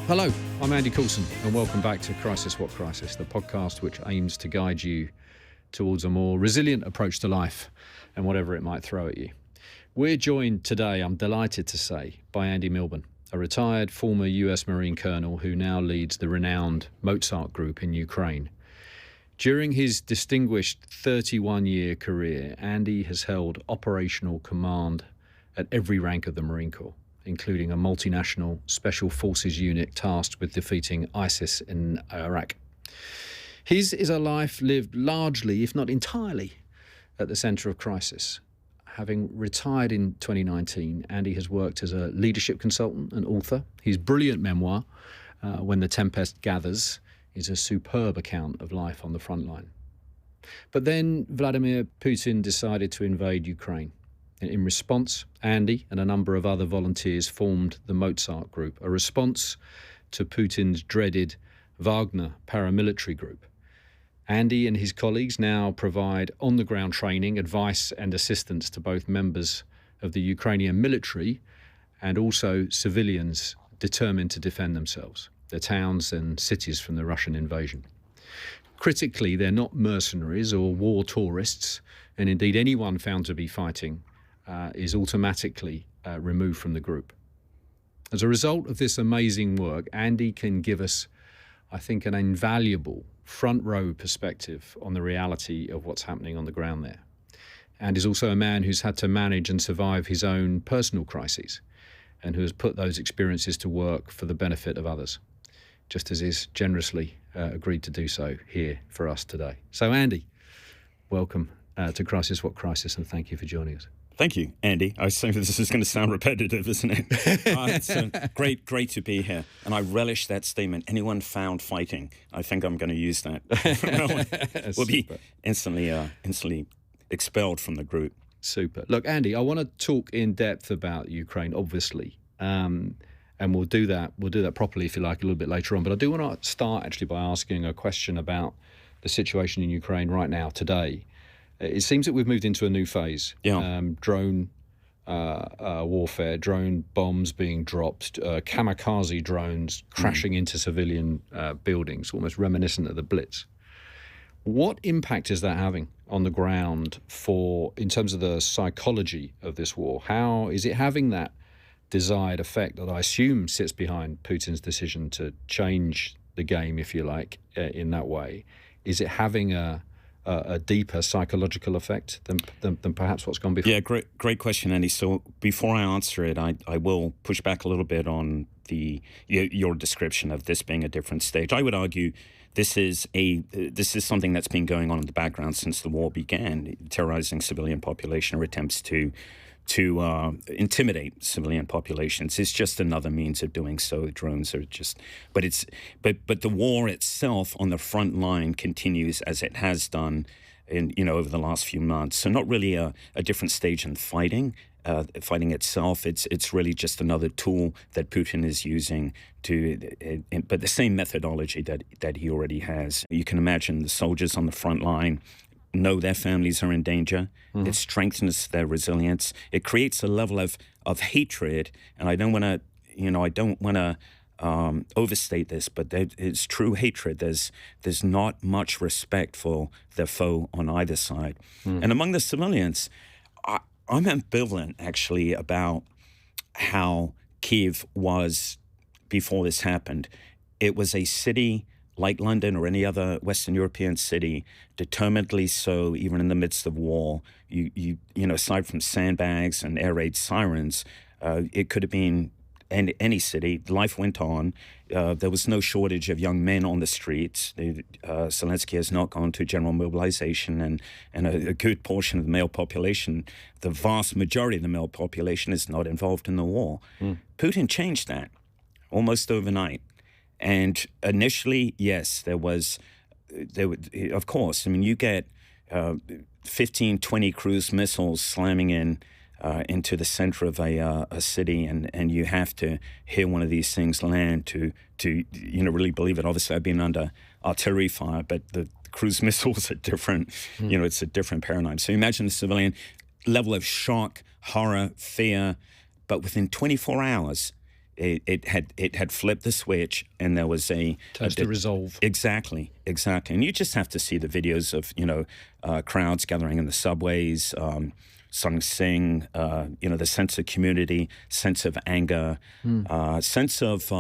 Hello, I'm Andy Coulson, and welcome back to Crisis What Crisis, the podcast which aims to guide you towards a more resilient approach to life and whatever it might throw at you. We're joined today, I'm delighted to say, by Andy Milburn, a retired former US Marine colonel who now leads the renowned Mozart Group in Ukraine. During his distinguished 31-year career, Andy has held operational command at every rank of the Marine Corps, including a multinational special forces unit tasked with defeating ISIS in Iraq. His is a life lived largely, if not entirely, at the centre of crisis. Having retired in 2019, Andy has worked as a leadership consultant and author. His brilliant memoir, When the Tempest Gathers, is a superb account of life on the front line. But then Vladimir Putin decided to invade Ukraine. In response, Andy and a number of other volunteers formed the Mozart Group, a response to Putin's dreaded Wagner paramilitary group. Andy and his colleagues now provide on-the-ground training, advice and assistance to both members of the Ukrainian military and also civilians determined to defend themselves, their towns and cities from the Russian invasion. Critically, they're not mercenaries or war tourists, and indeed anyone found to be fighting is automatically removed from the group. As a result of this amazing work, Andy can give us, I think, an invaluable front row perspective on the reality of what's happening on the ground there. And is also a man who's had to manage and survive his own personal crises and who has put those experiences to work for the benefit of others, just as he's generously agreed to do so here for us today. So Andy, welcome to Crisis What Crisis, and thank you for joining us. Thank you, Andy. I think this is going to sound repetitive, isn't it? It's great to be here. And I relish that statement. Anyone found fighting, I think I'm going to use that. We'll be instantly expelled from the group. Super. Look, Andy, I want to talk in depth about Ukraine, obviously. And we'll do that properly, if you like, a little bit later on. But I do want to start actually by asking a question about the situation in Ukraine right now, today. It seems that we've moved into a new phase. Yeah. Drone warfare, drone bombs being dropped, kamikaze drones crashing into civilian buildings, almost reminiscent of the Blitz. What impact is that having on the ground in terms of the psychology of this war? How is it having that desired effect that I assume sits behind Putin's decision to change the game, if you like, in that way? Is it having a deeper psychological effect than perhaps what's gone before? Yeah, great question, Andy. So before I answer it, I will push back a little bit on your description of this being a different stage. I would argue this is something that's been going on in the background since the war began, terrorizing civilian population or attempts to intimidate civilian populations. It's just another means of doing so. Drones are just, but the war itself on the front line continues as it has done over the last few months. So not really a different stage in fighting itself. It's really just another tool that Putin is using but the same methodology that he already has. You can imagine the soldiers on the front line know their families are in danger. Mm-hmm. It strengthens their resilience. It creates a level of hatred, and I don't want to overstate this, but it's true hatred. There's not much respect for their foe on either side. Mm. And among the civilians, I'm ambivalent actually about how Kiev was before this happened. It was a city like London or any other Western European city, determinedly so, even in the midst of war. You aside from sandbags and air raid sirens, it could have been any city. Life went on. There was no shortage of young men on the streets. Zelensky has not gone to general mobilization, and a good portion of the male population, the vast majority of the male population, is not involved in the war. Mm. Putin changed that almost overnight. And initially, yes, there of course, I mean, you get 15, 20 cruise missiles slamming into the center of a city, and you have to hear one of these things land to really believe it. Obviously, I've been under artillery fire, but the cruise missiles are different. Mm. It's a different paradigm. So imagine the civilian level of shock, horror, fear, but within 24 hours, it had flipped the switch, and there was Toast to resolve. Exactly. And you just have to see the videos of crowds gathering in the subways, starting to sing. The sense of community, sense of anger, sense of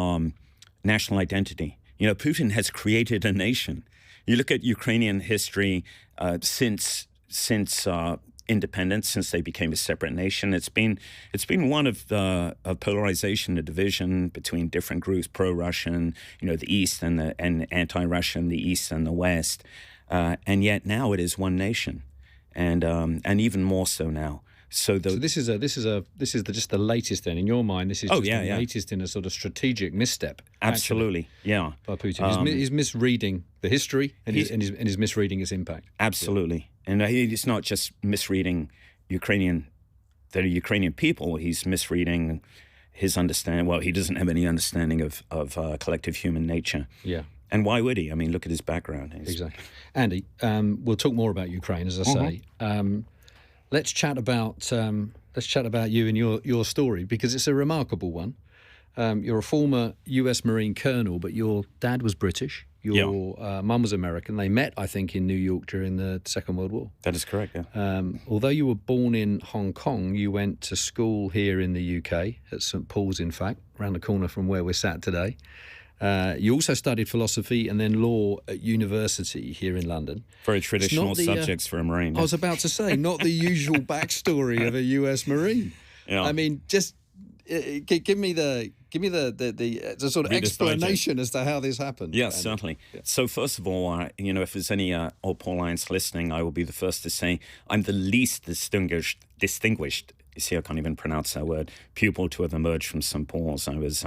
national identity. Putin has created a nation. You look at Ukrainian history since independence, since they became a separate nation. It's been one of polarization, a division between different groups, pro-Russian, the East and anti-Russian, the East and the West, and yet now it is one nation, and even more so now. So this is just the latest. Then, in your mind, this is the latest in a sort of strategic misstep. Absolutely, actually, by Putin. He's misreading the history, and he's misreading its impact. Absolutely, and he's not just misreading the Ukrainian people. He's misreading his understanding. Well, he doesn't have any understanding of collective human nature. Yeah. And why would he? I mean, look at his background. Exactly. Andy, we'll talk more about Ukraine, as I say. Let's chat about you and your story, because it's a remarkable one. You're a former U.S. Marine colonel, but your dad was British. Your mum was American. They met, I think, in New York during the Second World War. That is correct, yeah. Although you were born in Hong Kong, you went to school here in the UK, at St Paul's, in fact, around the corner from where we're sat today. You also studied philosophy and then law at university here in London. Very traditional subjects for a Marine. I was about to say, not the usual backstory of a U.S. Marine. Yeah. I mean, just give me the sort of explanation as to how this happened. Yes, certainly. Yeah. So first of all, if there's any old Paulians listening, I will be the first to say I'm the least distinguished. You see, I can't even pronounce that word. Pupil to have emerged from St. Paul's. I was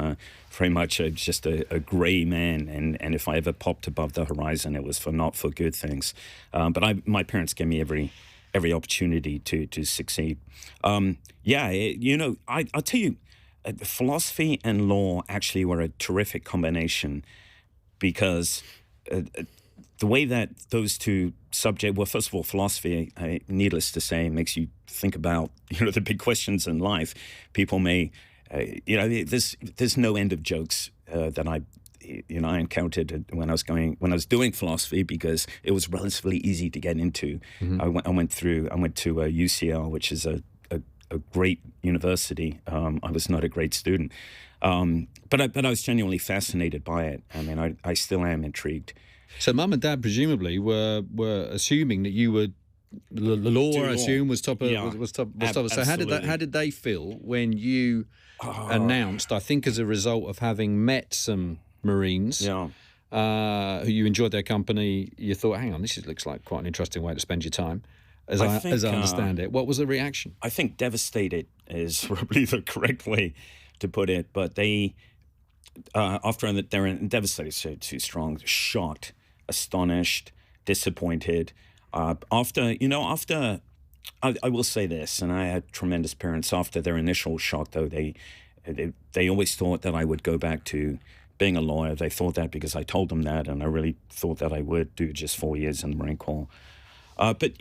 very much just a grey man, and if I ever popped above the horizon, it was not for good things. But my parents gave me every opportunity to succeed. I'll tell you, philosophy and law actually were a terrific combination, because the way that those two subjects, well, first of all, philosophy, needless to say, makes you think about, the big questions in life. People may, there's no end of jokes that I encountered when I was doing philosophy, because it was relatively easy to get into. Mm-hmm. I went to UCL, which is a great university. I was not a great student, but I was genuinely fascinated by it. I mean, I still am intrigued. So mum and dad presumably were assuming that you were the law. I assume was top of So how did they feel when you announced? I think as a result of having met some Marines, who you enjoyed their company, you thought, hang on, this looks like quite an interesting way to spend your time. As I understand it, what was the reaction? I think devastated is probably the correct way to put it. But they, after they're devastated, so too strong, shocked, astonished, disappointed. I will say this, and I had tremendous parents. After their initial shock, though, they always thought that I would go back to being a lawyer. They thought that because I told them that, and I really thought that I would do just 4 years in the Marine Corps. But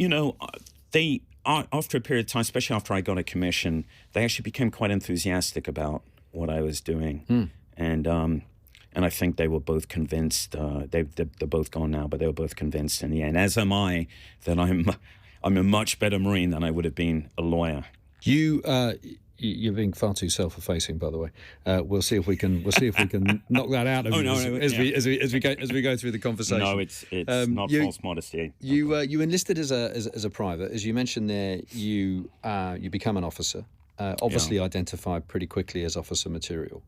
they after a period of time, especially after I got a commission, they actually became quite enthusiastic about what I was doing, and I think they were both convinced. They're both gone now, but they were both convinced in the end, as am I, that I'm a much better Marine than I would have been a lawyer. You're being far too self-effacing, by the way. We'll see if we can knock that out of you as we go through the conversation. No, it's not false modesty. You enlisted as a private, as you mentioned there. You become an officer. Obviously identified pretty quickly as officer material.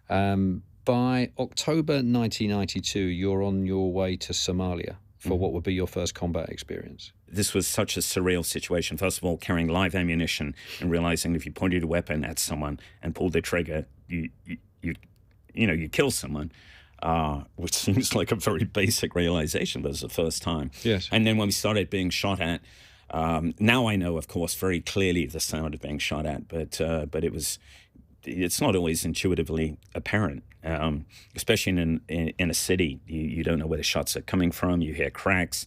By October 1992, you're on your way to Somalia for what would be your first combat experience. This was such a surreal situation. First of all, carrying live ammunition and realizing if you pointed a weapon at someone and pulled the trigger, you kill someone, which seems like a very basic realization, but it was the first time. Yes. And then when we started being shot at, now I know, of course, very clearly the sound of being shot at, but it's not always intuitively apparent, especially in a city. You don't know where the shots are coming from. You hear cracks.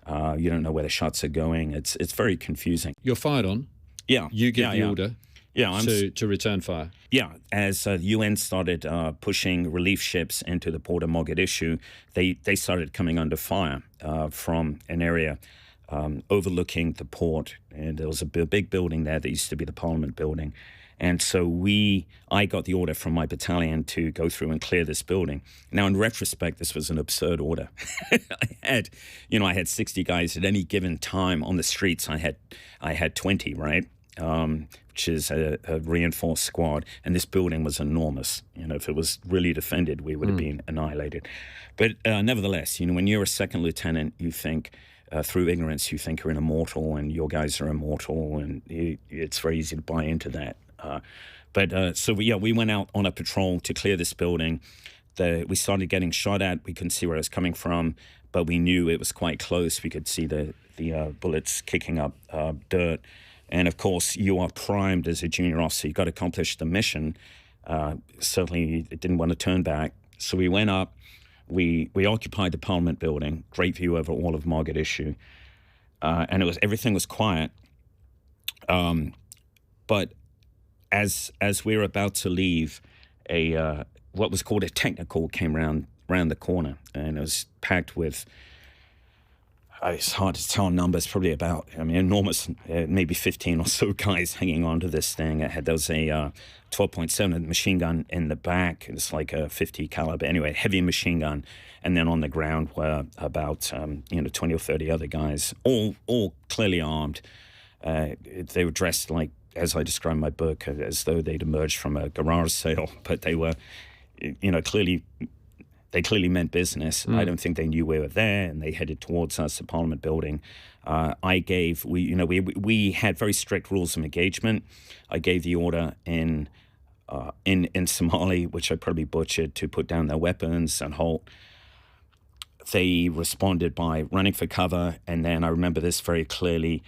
You don't know where the shots are going. It's very confusing. You're fired on. Yeah. You give the order. Yeah, to return fire. Yeah, as the UN started pushing relief ships into the port of Mogadishu, they started coming under fire from an area overlooking the port. And there was a big building there that used to be the Parliament building. And so I got the order from my battalion to go through and clear this building. Now, in retrospect, this was an absurd order. I had 60 guys at any given time on the streets. I had 20, right? Which is a reinforced squad, and this building was enormous. If it was really defended, we would have been annihilated. But nevertheless, when you're a second lieutenant, you think, through ignorance, you think you're immortal, and your guys are immortal, and it's very easy to buy into that. So we went out on a patrol to clear this building. We started getting shot at. We couldn't see where it was coming from, but we knew it was quite close. We could see the bullets kicking up dirt. And, of course, you are primed as a junior officer. You've got to accomplish the mission. Certainly, it didn't want to turn back. So we went up. We occupied the Parliament building, great view over all of Mogadishu. And everything was quiet. But as we were about to leave, what was called a technical came round the corner. And it was packed with... It's hard to tell numbers, probably about, enormous, maybe 15 or so guys hanging onto this thing. There was a 12.7 machine gun in the back. It's like a 50 caliber. Anyway, heavy machine gun. And then on the ground were about, 20 or 30 other guys, all clearly armed. They were dressed like, as I described in my book, as though they'd emerged from a garage sale. But they were, clearly... They clearly meant business. I don't think they knew we were there, and they headed towards us, the Parliament building. We had very strict rules of engagement. I gave the order in Somali, which I probably butchered, to put down their weapons and halt. They responded by running for cover, and then I remember this very clearly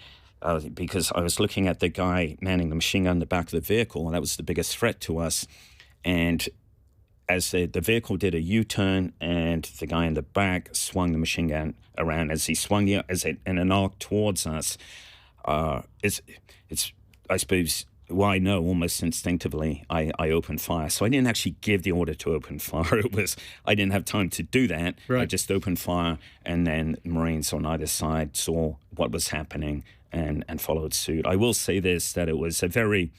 because I was looking at the guy manning the machine gun in the back of the vehicle, and that was the biggest threat to us. And as the vehicle did a U-turn, and the guy in the back swung the machine gun around, as he swung in an arc towards us, it's I suppose, well, I know almost instinctively I opened fire. So I didn't actually give the order to open fire. I didn't have time to do that. Right. I just opened fire, and then Marines on either side saw what was happening and followed suit. I will say this, that it was a very...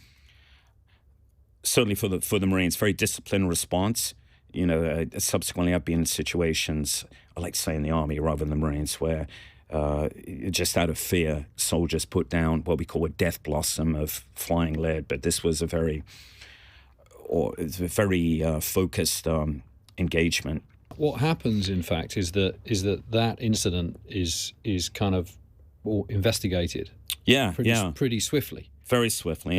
certainly for the Marines, very disciplined response. Subsequently, I've been in situations, I like to say in the Army rather than the Marines, where just out of fear, soldiers put down what we call a death blossom of flying lead. But this was a very focused engagement. What happens, in fact, is that incident is kind of investigated. Pretty swiftly. Very swiftly,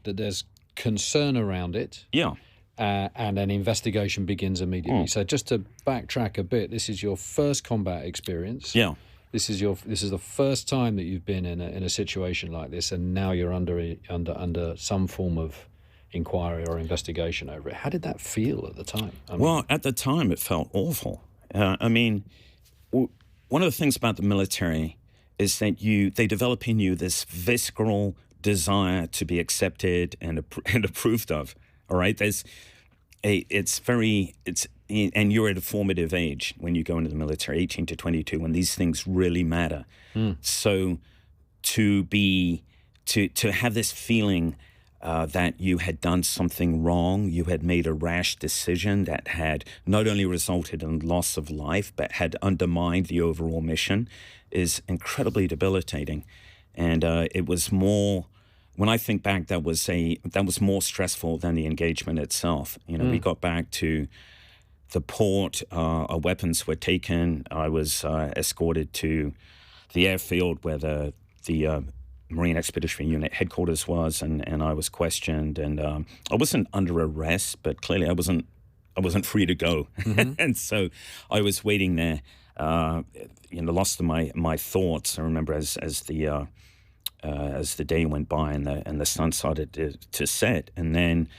there's concern around it. Yeah. And an investigation begins immediately. So just to backtrack a bit, this is your first combat experience. Yeah. This is the first time that you've been in a situation like this, and now you're under some form of inquiry or investigation over it. How did that feel at the time? At the time, it felt awful. One of the things about the military is that they develop in you this visceral desire to be accepted and approved of. All right, and you're at a formative age when you go into the military, 18 to 22, when these things really matter. So to have this feeling that you had done something wrong, you had made a rash decision that had not only resulted in loss of life, but had undermined the overall mission, is incredibly debilitating. And it was more, when I think back, that was more stressful than the engagement itself. We got back to the port, our weapons were taken. I was escorted to the airfield where the Marine Expeditionary Unit headquarters was, and I was questioned. And I wasn't under arrest, but clearly I wasn't free to go. Mm-hmm. And so I was waiting there, lost in my thoughts. I remember as the day went by and the sun started to set, and then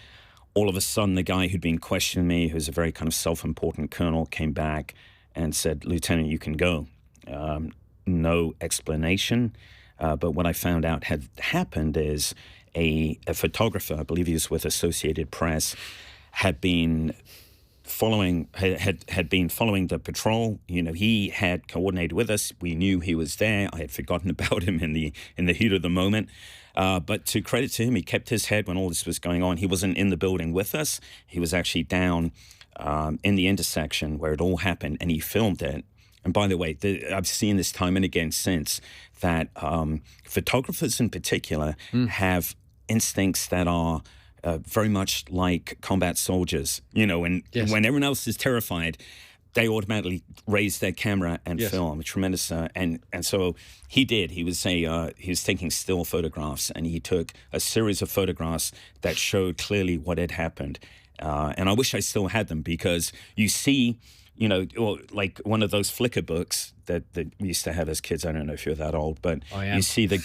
all of a sudden the guy who'd been questioning me, who's a very kind of self-important colonel, came back and said, "Lieutenant, you can go." No explanation, but what I found out had happened is a photographer, I believe he was with Associated Press, had been following the patrol. He had coordinated with us. We knew he was there. I had forgotten about him in the heat of the moment. But to credit to him, he kept his head when all this was going on. He wasn't in the building with us. He was actually down in the intersection where it all happened, and he filmed it. And by the way, I've seen this time and again since, that photographers in particular have instincts that are very much like combat soldiers. When everyone else is terrified, they automatically raise their camera and film. Tremendous, and so he did. He was taking still photographs, and he took a series of photographs that showed clearly what had happened. And I wish I still had them, because you see, or like one of those Flickr books that we used to have as kids. I don't know if you're that old, but you see the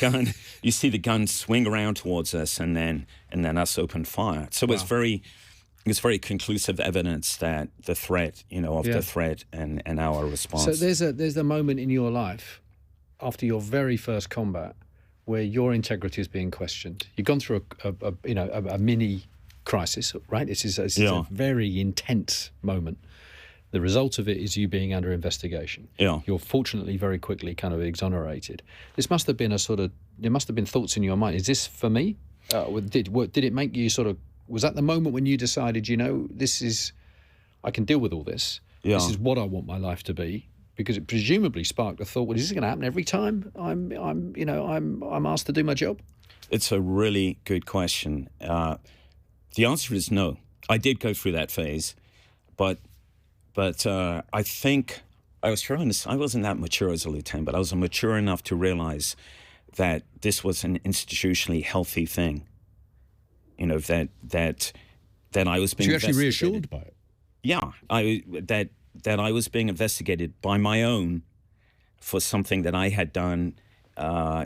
gun swing around towards us, and then us open fire. So it's very conclusive evidence that the threat, the threat and our response. So there's a moment in your life after your very first combat where your integrity is being questioned. You've gone through a mini crisis, right? This is a very intense moment. The result of it is you being under investigation. Yeah. You're fortunately very quickly kind of exonerated. This must have been there must have been thoughts in your mind. Is this for me? Did it make you was that the moment when you decided, I can deal with all this. Yeah. This is what I want my life to be? Because it presumably sparked a thought, well, is this going to happen every time I'm asked to do my job? It's a really good question. The answer is no. I did go through that phase, but I think I wasn't that mature as a lieutenant, but I was mature enough to realize that this was an institutionally healthy thing. That I was being. Were you actually reassured by it? Yeah, that I was being investigated by my own for something that I had done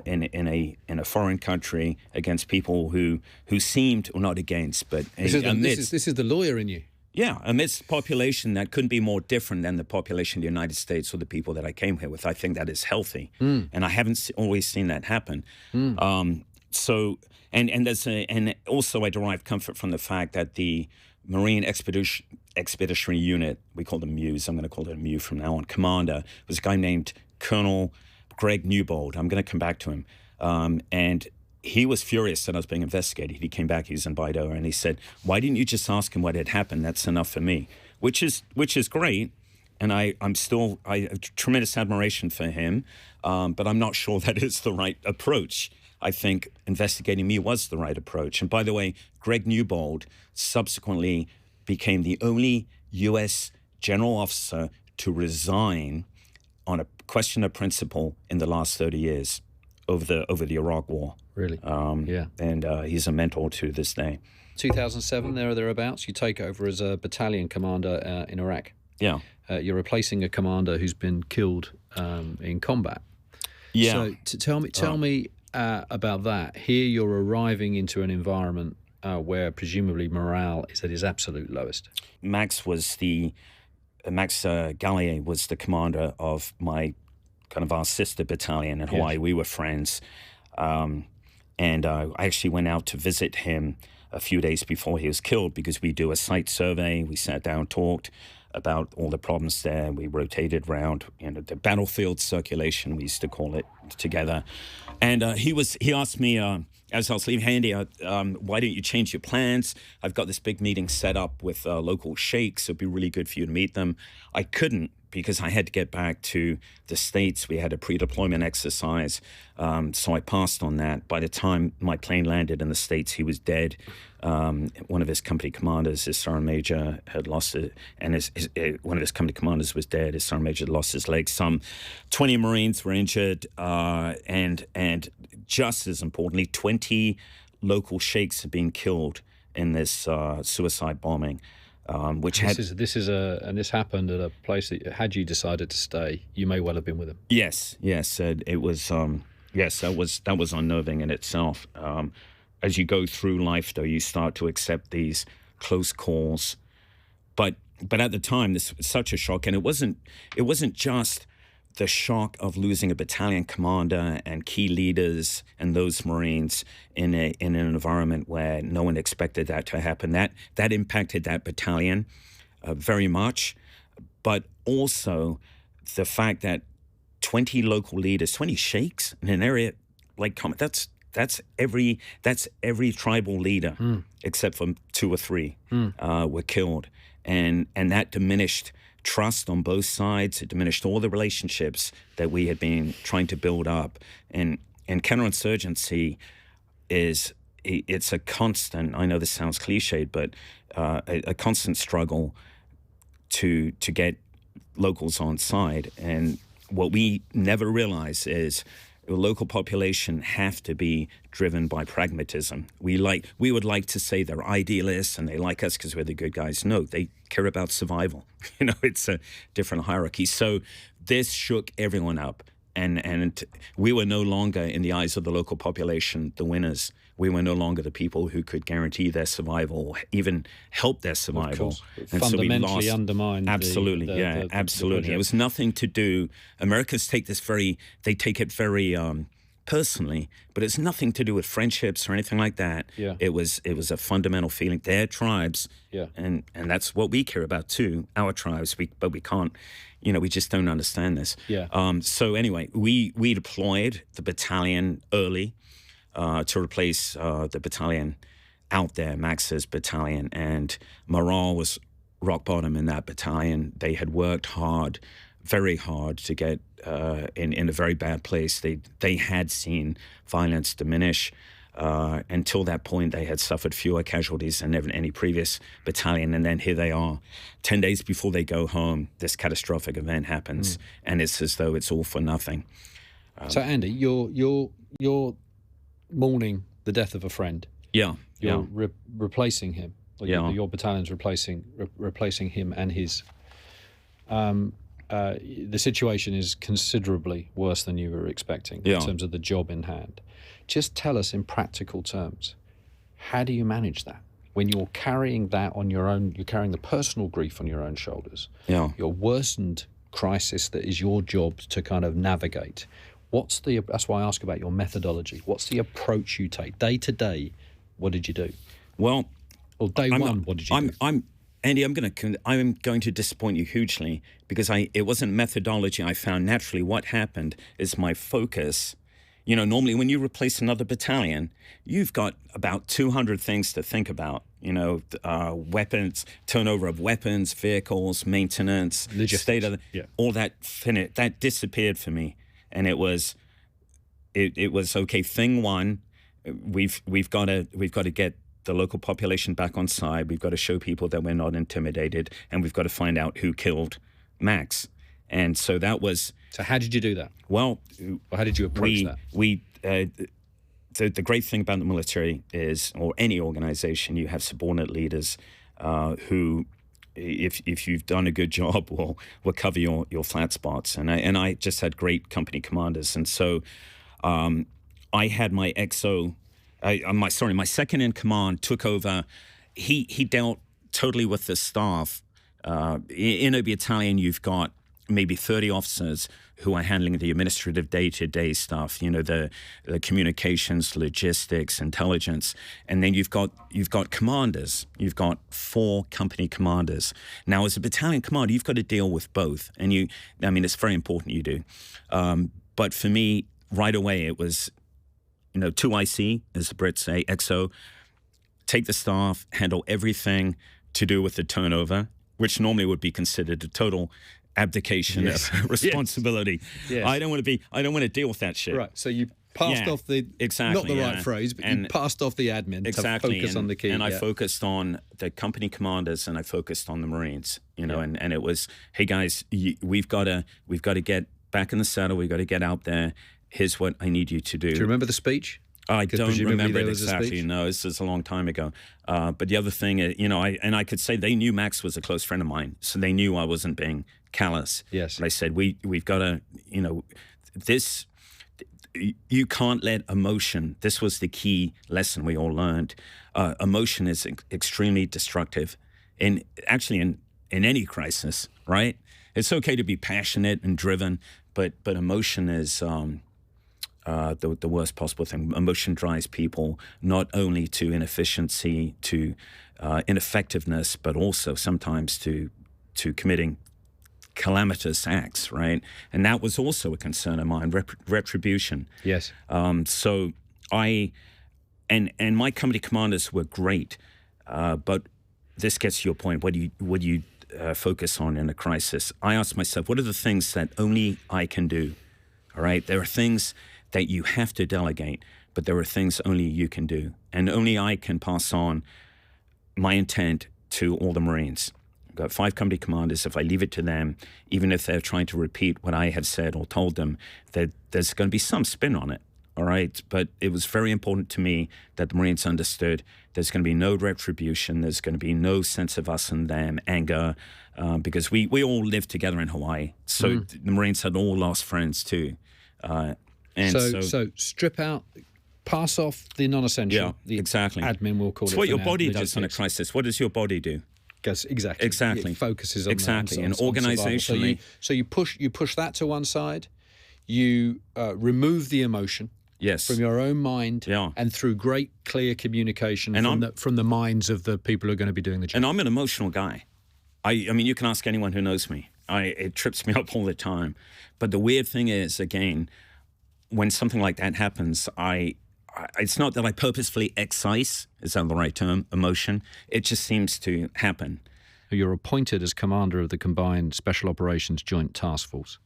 in a foreign country against people who seemed, or not against, but this is the lawyer in you. Yeah, amidst population that couldn't be more different than the population of the United States or the people that I came here with. I think that is healthy, and I haven't always seen that happen. So, and also I derive comfort from the fact that the Marine Expeditionary Unit, we call them MUs, I'm going to call it a MU from now on, commander, was a guy named Colonel Greg Newbold. I'm going to come back to him, and he was furious that I was being investigated. He came back, he was in Bido, and he said, why didn't you just ask him what had happened? That's enough for me, which is great. And I have tremendous admiration for him, but I'm not sure that is the right approach. I think investigating me was the right approach. And by the way, Greg Newbold subsequently became the only U.S. general officer to resign on a question of principle in the last 30 years over the Iraq War. Really? Yeah. And he's a mentor to this day. 2007, there or thereabouts, you take over as a battalion commander in Iraq. Yeah. You're replacing a commander who's been killed in combat. Yeah. So tell me about that. Here you're arriving into an environment where presumably morale is at its absolute lowest. Max Gallier was the commander of our sister battalion in Hawaii. Yes. We were friends. And I actually went out to visit him a few days before he was killed because we do a site survey. We sat down, talked about all the problems there. We rotated around, the battlefield circulation, we used to call it, together. And he asked me, as I was leaving, Andy, why don't you change your plans? I've got this big meeting set up with local sheikhs. It'd be really good for you to meet them. I couldn't, because I had to get back to the States. We had a pre-deployment exercise, so I passed on that. By the time my plane landed in the States, he was dead. One of his company commanders, his sergeant major, had lost it, and one of his company commanders was dead. His sergeant major lost his leg. Some 20 Marines were injured, and just as importantly, 20 local sheikhs had been killed in this suicide bombing. And this happened at a place that, had you decided to stay, you may well have been with him. Yes, it was. That was unnerving in itself. As you go through life, though, you start to accept these close calls. But at the time, this was such a shock, and it wasn't just the shock of losing a battalion commander and key leaders and those Marines in an environment where no one expected that to happen, that impacted that battalion very much. But also the fact that 20 local leaders, 20 sheikhs in an area like that's every tribal leader except for 2 or 3 were killed, and that diminished trust on both sides. It diminished all the relationships that we had been trying to build up, and counterinsurgency it's a constant. I know this sounds cliched, but a constant struggle to get locals on side. And what we never realize is the local population have to be driven by pragmatism. We would like to say they're idealists and they like us because we're the good guys. No, they care about survival. It's a different hierarchy. So this shook everyone up, and we were no longer, in the eyes of the local population, the winners. We were no longer the people who could guarantee their survival or even help their survival. And fundamentally undermined. Absolutely, absolutely. It was nothing to do. Americans take it very personally, but it's nothing to do with friendships or anything like that. Yeah. It was a fundamental feeling. Their tribes, and that's what we care about too. Our tribes, but we can't. We just don't understand this. Yeah. So anyway, we deployed the battalion early. To replace the battalion out there, Max's battalion, and morale was rock bottom in that battalion. They had worked hard, very hard, to get in a very bad place. They had seen violence diminish. Until that point, they had suffered fewer casualties than any previous battalion, and then here they are, 10 days before they go home. This catastrophic event happens, and it's as though it's all for nothing. So, Andy, you're mourning the death of a friend. You're replacing him. Your battalion's replacing him and his. The situation is considerably worse than you were expecting in terms of the job in hand. Just tell us in practical terms, how do you manage that when you're carrying that on your own? You're carrying the personal grief on your own shoulders. Your worsened crisis that is your job to kind of navigate. That's why I ask about your methodology. What's the approach you take day to day? What did you do? Well, what did you do? Andy, I'm going to disappoint you hugely because it wasn't methodology. I found naturally what happened is my focus. Normally when you replace another battalion, you've got about 200 things to think about. Weapons, turnover of weapons, vehicles, maintenance, state of all that. That disappeared for me. And it was okay. Thing one, we've got to get the local population back on side. We've got to show people that we're not intimidated, and we've got to find out who killed Max. And so that was. So how did you do that? Well, how did you approach that? The great thing about the military is, or any organization, you have subordinate leaders who. If you've done a good job, will cover your flat spots. And I just had great company commanders. And so I had my my second in command took over. He dealt totally with the staff. In a battalion, you've got maybe 30 officers who are handling the administrative day-to-day stuff, the communications, logistics, intelligence. And then you've got commanders. You've got 4 company commanders. Now, as a battalion commander, you've got to deal with both. And it's very important you do. But for me, right away, it was, 2IC, as the Brits say, XO, take the staff, handle everything to do with the turnover, which normally would be considered a total abdication of responsibility. Yes. I don't want to deal with that shit. Right. So you passed off the not the right phrase, but you passed off the admin to focus on the key. And I focused on the company commanders, and I focused on the Marines. And it was, hey guys, we've got to get back in the saddle. We've got to get out there. Here's what I need you to do. Do you remember the speech? I don't remember it exactly. No, this is a long time ago. But the other thing, I could say they knew Max was a close friend of mine, so they knew I wasn't being callous. Yes. But I said, we've got to, this, you can't let emotion, this was the key lesson we all learned. Emotion is extremely destructive in any crisis, right? it's okay to be passionate and driven, but emotion is the worst possible thing. Emotion drives people not only to inefficiency, to ineffectiveness, but also sometimes to committing calamitous acts, right? And that was also a concern of mine, retribution. Yes. So I, and my company commanders were great, but this gets to your point. What do you focus on in a crisis? I asked myself, what are the things that only I can do? All right, there are things that you have to delegate, but there are things only you can do, and only I can pass on my intent to all the Marines. I've got 5 company commanders. If I leave it to them, even if they're trying to repeat what I have said or told them, that there's going to be some spin on it, all right? But it was very important to me that the Marines understood there's going to be no retribution, there's going to be no sense of us and them, anger, because we all lived together in Hawaii. So the Marines had all lost friends too. And so strip out, pass off the non-essential. Yeah, the exactly. Admin, we'll call it. It's what your now, body does in a crisis. What does your body do? Exactly. Exactly. It focuses on exactly. that, And organizationally, so you push that to one side. You remove the emotion. Yes. From your own mind. Yeah. And through great, clear communication from the minds of the people who are going to be doing the job. And I'm an emotional guy. I mean, you can ask anyone who knows me. It trips me up all the time. But the weird thing is, again, when something like that happens, it's not that I purposefully excise, is that the right term, emotion. It just seems to happen. You're appointed as commander of the Combined Special Operations Joint Task Force.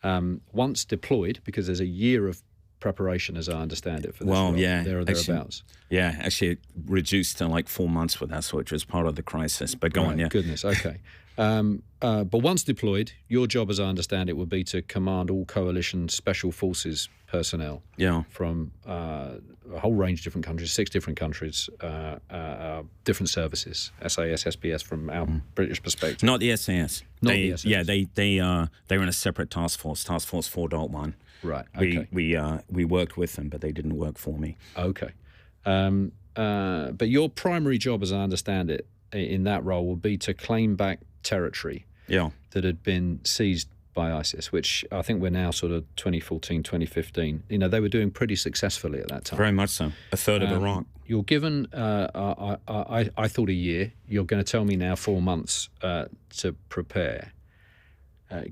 Once deployed, because there's a year of preparation, as I understand it, for this role, there or thereabouts. Actually, it reduced to like 4 months with that, which was part of the crisis. But go on, yeah. Goodness, okay. But once deployed, your job, as I understand it, would be to command all coalition special forces personnel from a whole range of different countries, 6 different countries, different services, SAS, SPS from our British perspective. Not the SAS. The SAS. Yeah, they were in a separate task force 4.1. Right, okay. We worked with them, but they didn't work for me. Okay. But your primary job, as I understand it, in that role would be to claim back territory that had been seized by ISIS, which I think we're now sort of 2014, 2015. You know, they were doing pretty successfully at that time. Very much so. A third of Iraq. You're given, I thought a year. You're going to tell me now 4 months to prepare.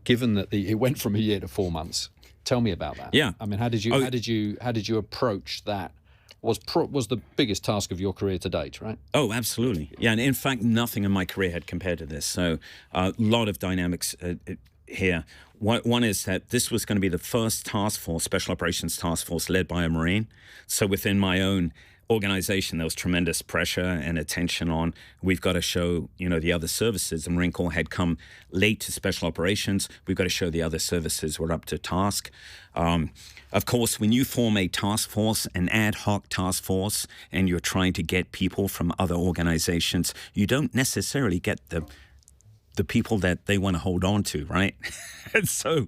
Given that it went from a year to 4 months, tell me about that. Yeah. I mean, how did you approach that? Was the biggest task of your career to date, right? Oh, absolutely. Yeah, and in fact, nothing in my career had compared to this. So a lot of dynamics here. One is that this was going to be the first task force, special operations task force, led by a Marine. So within my own organization, there was tremendous pressure and attention on, we've got to show, the other services. The Marine Corps had come late to special operations. We've got to show the other services were up to task. Of course, when you form a task force, an ad hoc task force, and you're trying to get people from other organizations, you don't necessarily get the people that they want to hold on to, right? And so,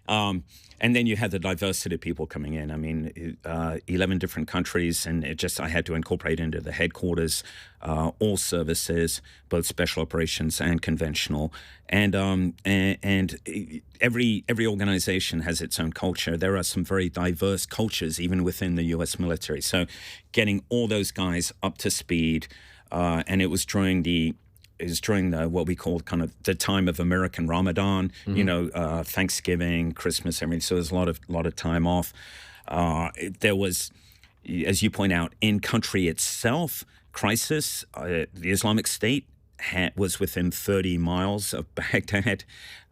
and then you had the diversity of people coming in. I mean, 11 different countries, and I had to incorporate into the headquarters all services, both special operations and conventional. And every organization has its own culture. There are some very diverse cultures even within the U.S. military. So, getting all those guys up to speed, and it was during the what we call kind of the time of American Ramadan, Thanksgiving, Christmas, everything. So there's a lot of time off. There was, as you point out, in country itself, crisis. The Islamic State was within 30 miles of Baghdad,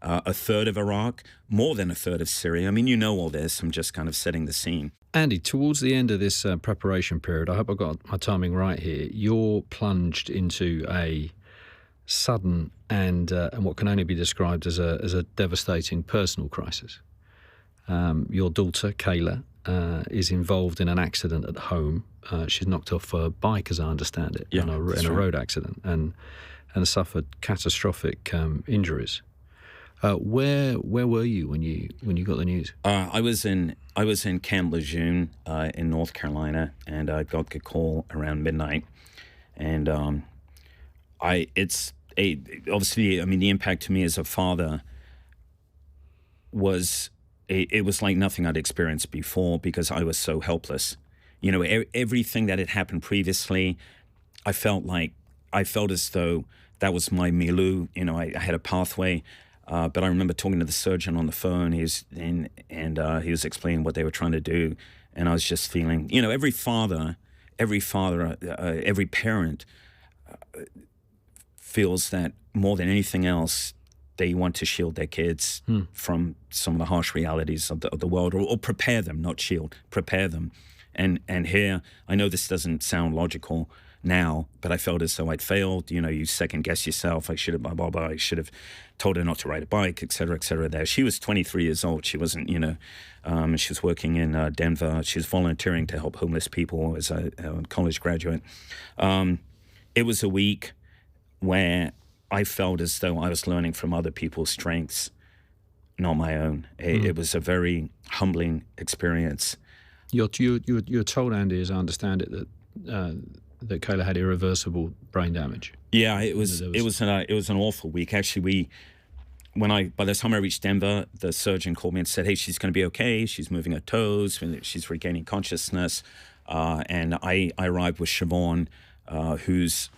a third of Iraq, more than a third of Syria. I mean, you know all this. I'm just kind of setting the scene. Andy, towards the end of this preparation period, I hope I got my timing right here, you're plunged into a sudden and what can only be described as a devastating personal crisis. Your daughter, Kaela, is involved in an accident at home. She's knocked off a bike, as I understand it, in a road accident, and suffered catastrophic injuries. Where were you when you got the news? I was in Camp Lejeune in North Carolina, and I got the call around midnight, and obviously, I mean, the impact to me as a father was it was like nothing I'd experienced before because I was so helpless. You know, everything that had happened previously, I felt as though that was my milieu. You know, I had a pathway. But I remember talking to the surgeon on the phone. He was explaining what they were trying to do, and I was just feeling, you know, every parent feels that more than anything else, they want to shield their kids from some of the harsh realities of the world, or prepare them, not shield, prepare them. And here, I know this doesn't sound logical now, but I felt as though I'd failed. You know, you second guess yourself. I should have, I should have told her not to ride a bike, et cetera, et cetera. There, she was 23 years old. She wasn't, you know, she was working in Denver. She was volunteering to help homeless people as a college graduate. It was a week where I felt as though I was learning from other people's strengths, not my own. It was a very humbling experience. You're told, Andy, as I understand it, that Kaela had irreversible brain damage. Yeah, it was an awful week. Actually, by the time I reached Denver, the surgeon called me and said, "Hey, she's going to be okay. She's moving her toes. She's regaining consciousness." And I arrived with Siobhan, who's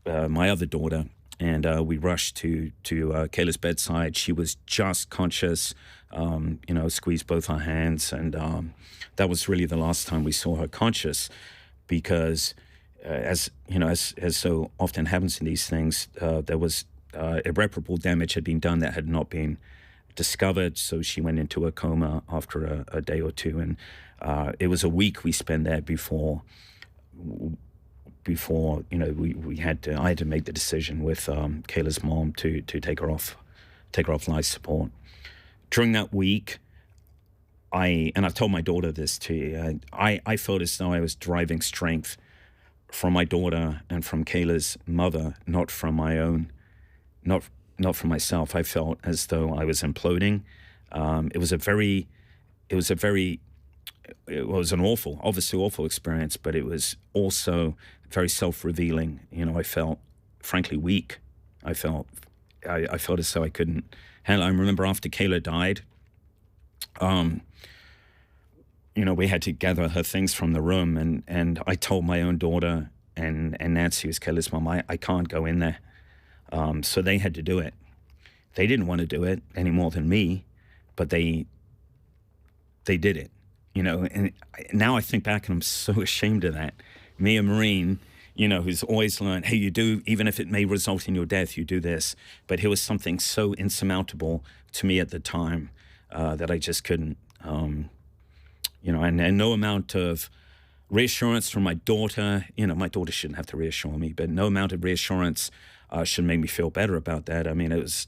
my other daughter, and we rushed to Kaela's bedside. She was just conscious. You know, squeezed both her hands, and that was really the last time we saw her conscious, because as you know, as so often happens in these things, there was irreparable damage had been done that had not been discovered. So she went into a coma after a day or two, and it was a week we spent there before you know I had to make the decision with Kaela's mom to take her off life support. During that week, I've told my daughter this too. I felt as though I was deriving strength from my daughter and from Kaela's mother, not from my own, not from myself. I felt as though I was imploding. It was an obviously awful experience, but it was also very self-revealing. You know, I felt frankly weak. I felt as though I couldn't handle. I remember after Kaela died, you know, we had to gather her things from the room, and I told my own daughter and Nancy, who's Kaela's mom, I can't go in there. So they had to do it. They didn't want to do it any more than me, but they did it. You know, and now I think back and I'm so ashamed of that. Me, a Marine, you know, who's always learned, hey, you do, even if it may result in your death, you do this. But it was something so insurmountable to me at the time that I just couldn't. You know, and no amount of reassurance from my daughter, you know, my daughter shouldn't have to reassure me, but no amount of reassurance should make me feel better about that. I mean, it was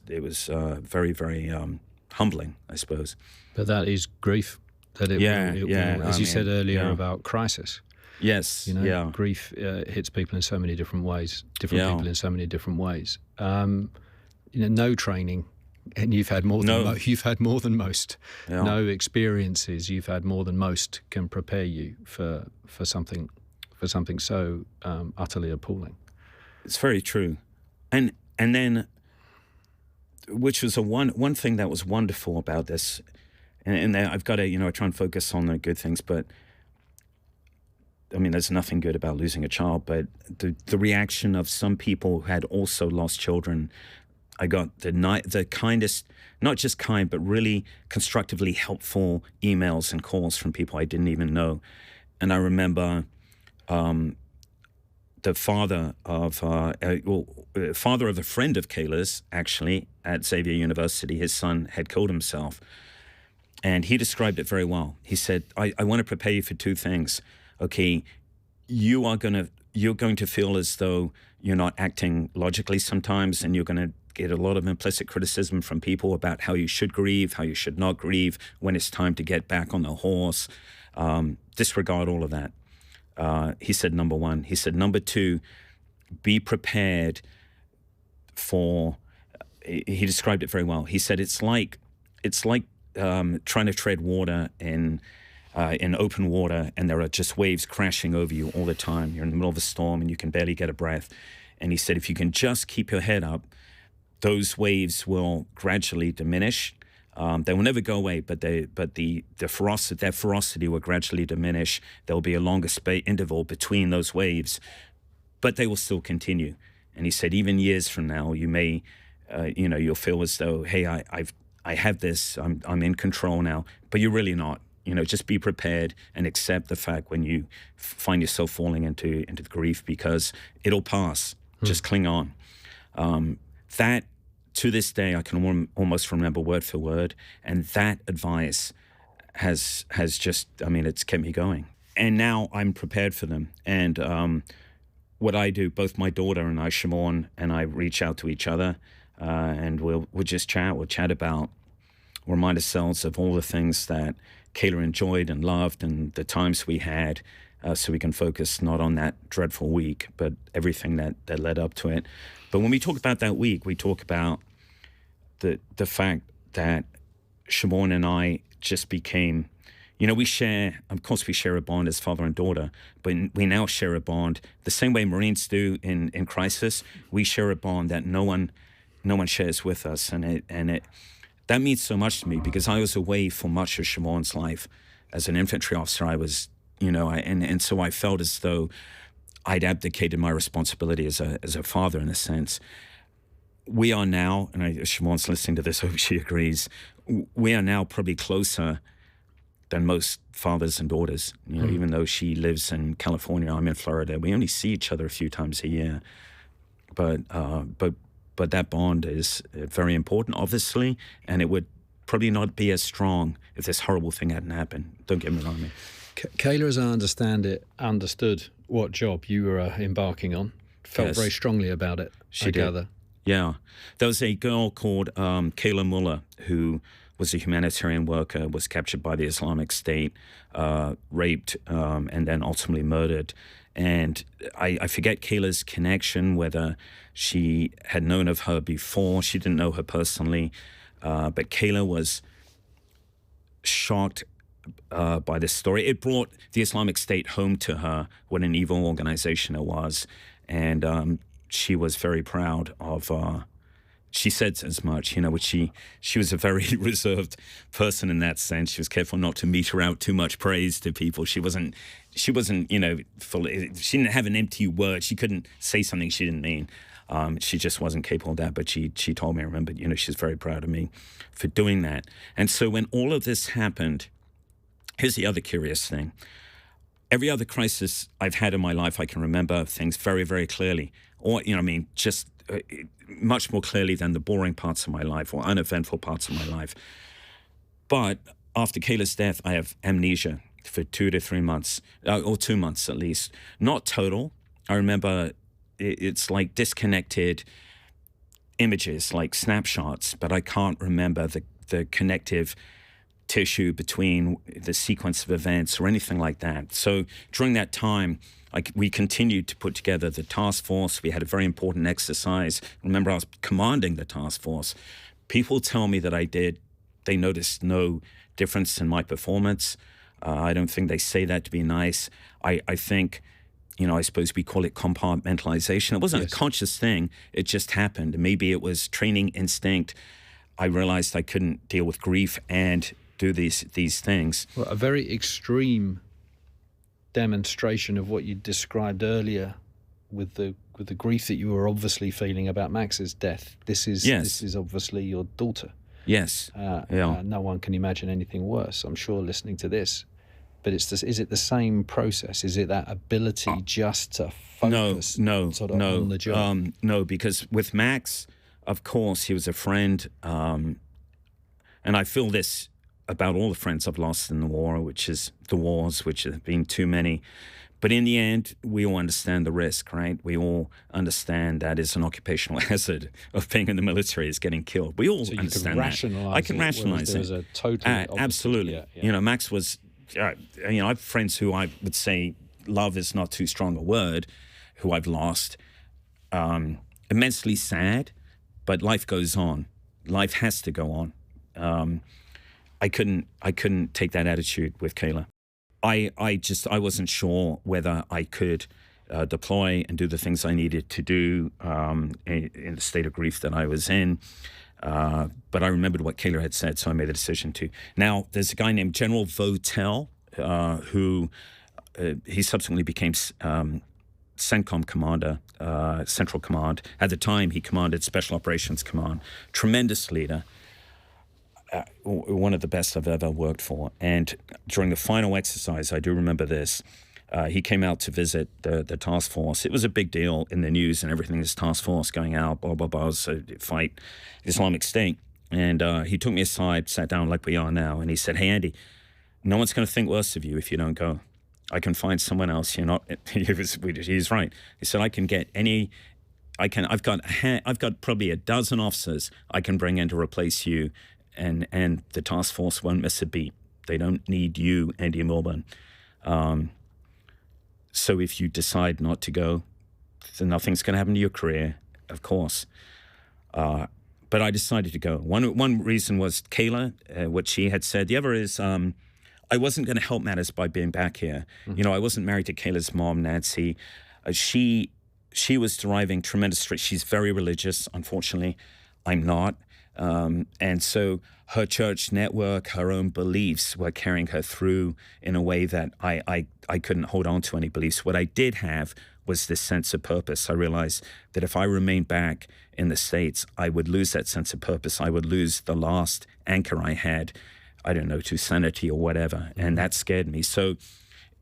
very, very humbling, I suppose. But that is grief. That it will, as you said earlier about crisis. Yes, you know, grief hits people in so many different ways, people in so many different ways. You know, no training, and you've had more than you've had more than most. Yeah. No experiences, you've had more than most, can prepare you for something so utterly appalling. It's very true, and then, which was one thing that was wonderful about this, and I've got to, you know, I try and focus on the good things, but I mean, there's nothing good about losing a child, but the reaction of some people who had also lost children, I got the kindest, not just kind, but really constructively helpful emails and calls from people I didn't even know. And I remember the father of a friend of Kaela's, actually, at Xavier University. His son had killed himself. And he described it very well. He said, I want to prepare you for two things. Okay, you're going to feel as though you're not acting logically sometimes, and you're going to get a lot of implicit criticism from people about how you should grieve, how you should not grieve, when it's time to get back on the horse. Disregard all of that. He said, number one. He said, number two, be prepared for, he described it very well. He said, it's like trying to tread water in open water, and there are just waves crashing over you all the time. You're in the middle of a storm and you can barely get a breath. And he said, if you can just keep your head up, those waves will gradually diminish. They will never go away, but their ferocity will gradually diminish. There will be a longer interval between those waves, but they will still continue. And he said, even years from now, you may, you'll feel as though, hey, I have this, I'm in control now, but you're really not. Just be prepared and accept the fact when you find yourself falling into the grief, because it'll pass. Just cling on. That, to this day, I can almost remember word for word, and that advice has just, it's kept me going. And now I'm prepared for them. And what I do, both my daughter and I, Shimon, and I reach out to each other, and we'll just chat. We'll chat about, remind ourselves of all the things that Kaela enjoyed and loved and the times we had, so we can focus not on that dreadful week, but everything that led up to it. But when we talk about that week, we talk about the fact that Shimon and I just became, we share a bond as father and daughter, but we now share a bond the same way Marines do in crisis. We share a bond that no one shares with us, and that means so much to me, because I was away for much of Shimon's life as an infantry officer. I was, and so I felt as though I'd abdicated my responsibility as a father, in a sense. We are now, and Shimon's listening to this, I hope she agrees, we are now probably closer than most fathers and daughters. Even though she lives in California, I'm in Florida, we only see each other a few times a year. But that bond is very important, obviously, and it would probably not be as strong if this horrible thing hadn't happened. Don't get me wrong. Kaela, as I understand it, understood what job you were embarking on, felt very strongly about it, I gather. Yeah. There was a girl called Kaela Muller, who was a humanitarian worker, was captured by the Islamic State, raped, and then ultimately murdered. And I forget Kaela's connection, whether she had known of her before. She didn't know her personally. But Kaela was shocked by this story. It brought the Islamic State home to her, what an evil organization it was. And she was very proud of... she said as much, which she was a very reserved person in that sense. She was careful not to meter out too much praise to people. She wasn't, full. She didn't have an empty word. She couldn't say something she didn't mean. She just wasn't capable of that. But she told me, I remember, she's very proud of me for doing that. And so when all of this happened, here's the other curious thing. Every other crisis I've had in my life, I can remember things very, very clearly. Or, just much more clearly than the boring parts of my life or uneventful parts of my life. But after Kaela's death, I have amnesia for 2 to 3 months, or 2 months at least. Not total. I remember it's like disconnected images, like snapshots, but I can't remember the connective tissue between the sequence of events or anything like that. So during that time, we continued to put together the task force. We had a very important exercise. Remember, I was commanding the task force. People tell me that they noticed no difference in my performance. I don't think they say that to be nice. I think, I suppose we call it compartmentalization. It wasn't a conscious thing. It just happened. Maybe it was training instinct. I realized I couldn't deal with grief and do these things. Well, a very extreme demonstration of what you described earlier with the grief that you were obviously feeling about Max's death. This is obviously your daughter. Yes. No one can imagine anything worse, I'm sure, listening to this. But is it the same process? Is it that ability just to focus on the job? No, because with Max, of course, he was a friend, and I feel this about all the friends I've lost in the war, which have been too many. But in the end, we all understand the risk, right? We all understand that it's an occupational hazard of being in the military, is getting killed. We all understand that. I can rationalize it. Absolutely. Yeah. Max was, I have friends who I would say love is not too strong a word, who I've lost. Immensely sad, but life goes on. Life has to go on. I couldn't take that attitude with Kaela. I wasn't sure whether I could deploy and do the things I needed to do in the state of grief that I was in. But I remembered what Kaela had said, so I made the decision to. Now, there's a guy named General Votel, who he subsequently became CENTCOM commander, Central Command. At the time, he commanded Special Operations Command. Tremendous leader. One of the best I've ever worked for. And during the final exercise, I do remember this, he came out to visit the task force. It was a big deal in the news and everything, this task force going out, blah, blah, blah, so fight Islamic State. And he took me aside, sat down like we are now, and he said, "Hey, Andy, no one's going to think worse of you if you don't go. I can find someone else. You're not." He's right. He said, "I can get any. I've got probably a dozen officers I can bring in to replace you, and the task force won't miss a beat. They don't need you, Andy Milburn. So if you decide not to go, then nothing's going to happen to your career, of course." But I decided to go. One reason was Kaela, what she had said. The other is I wasn't going to help matters by being back here. Mm-hmm. You know, I wasn't married to Kayla's mom, Nancy. She was deriving tremendous strength. She's very religious, unfortunately. I'm not. And so her church network, her own beliefs were carrying her through in a way that I couldn't hold on to any beliefs. What I did have was this sense of purpose. I realized that if I remained back in the States, I would lose that sense of purpose. I would lose the last anchor I had, I don't know, to sanity or whatever. And that scared me. So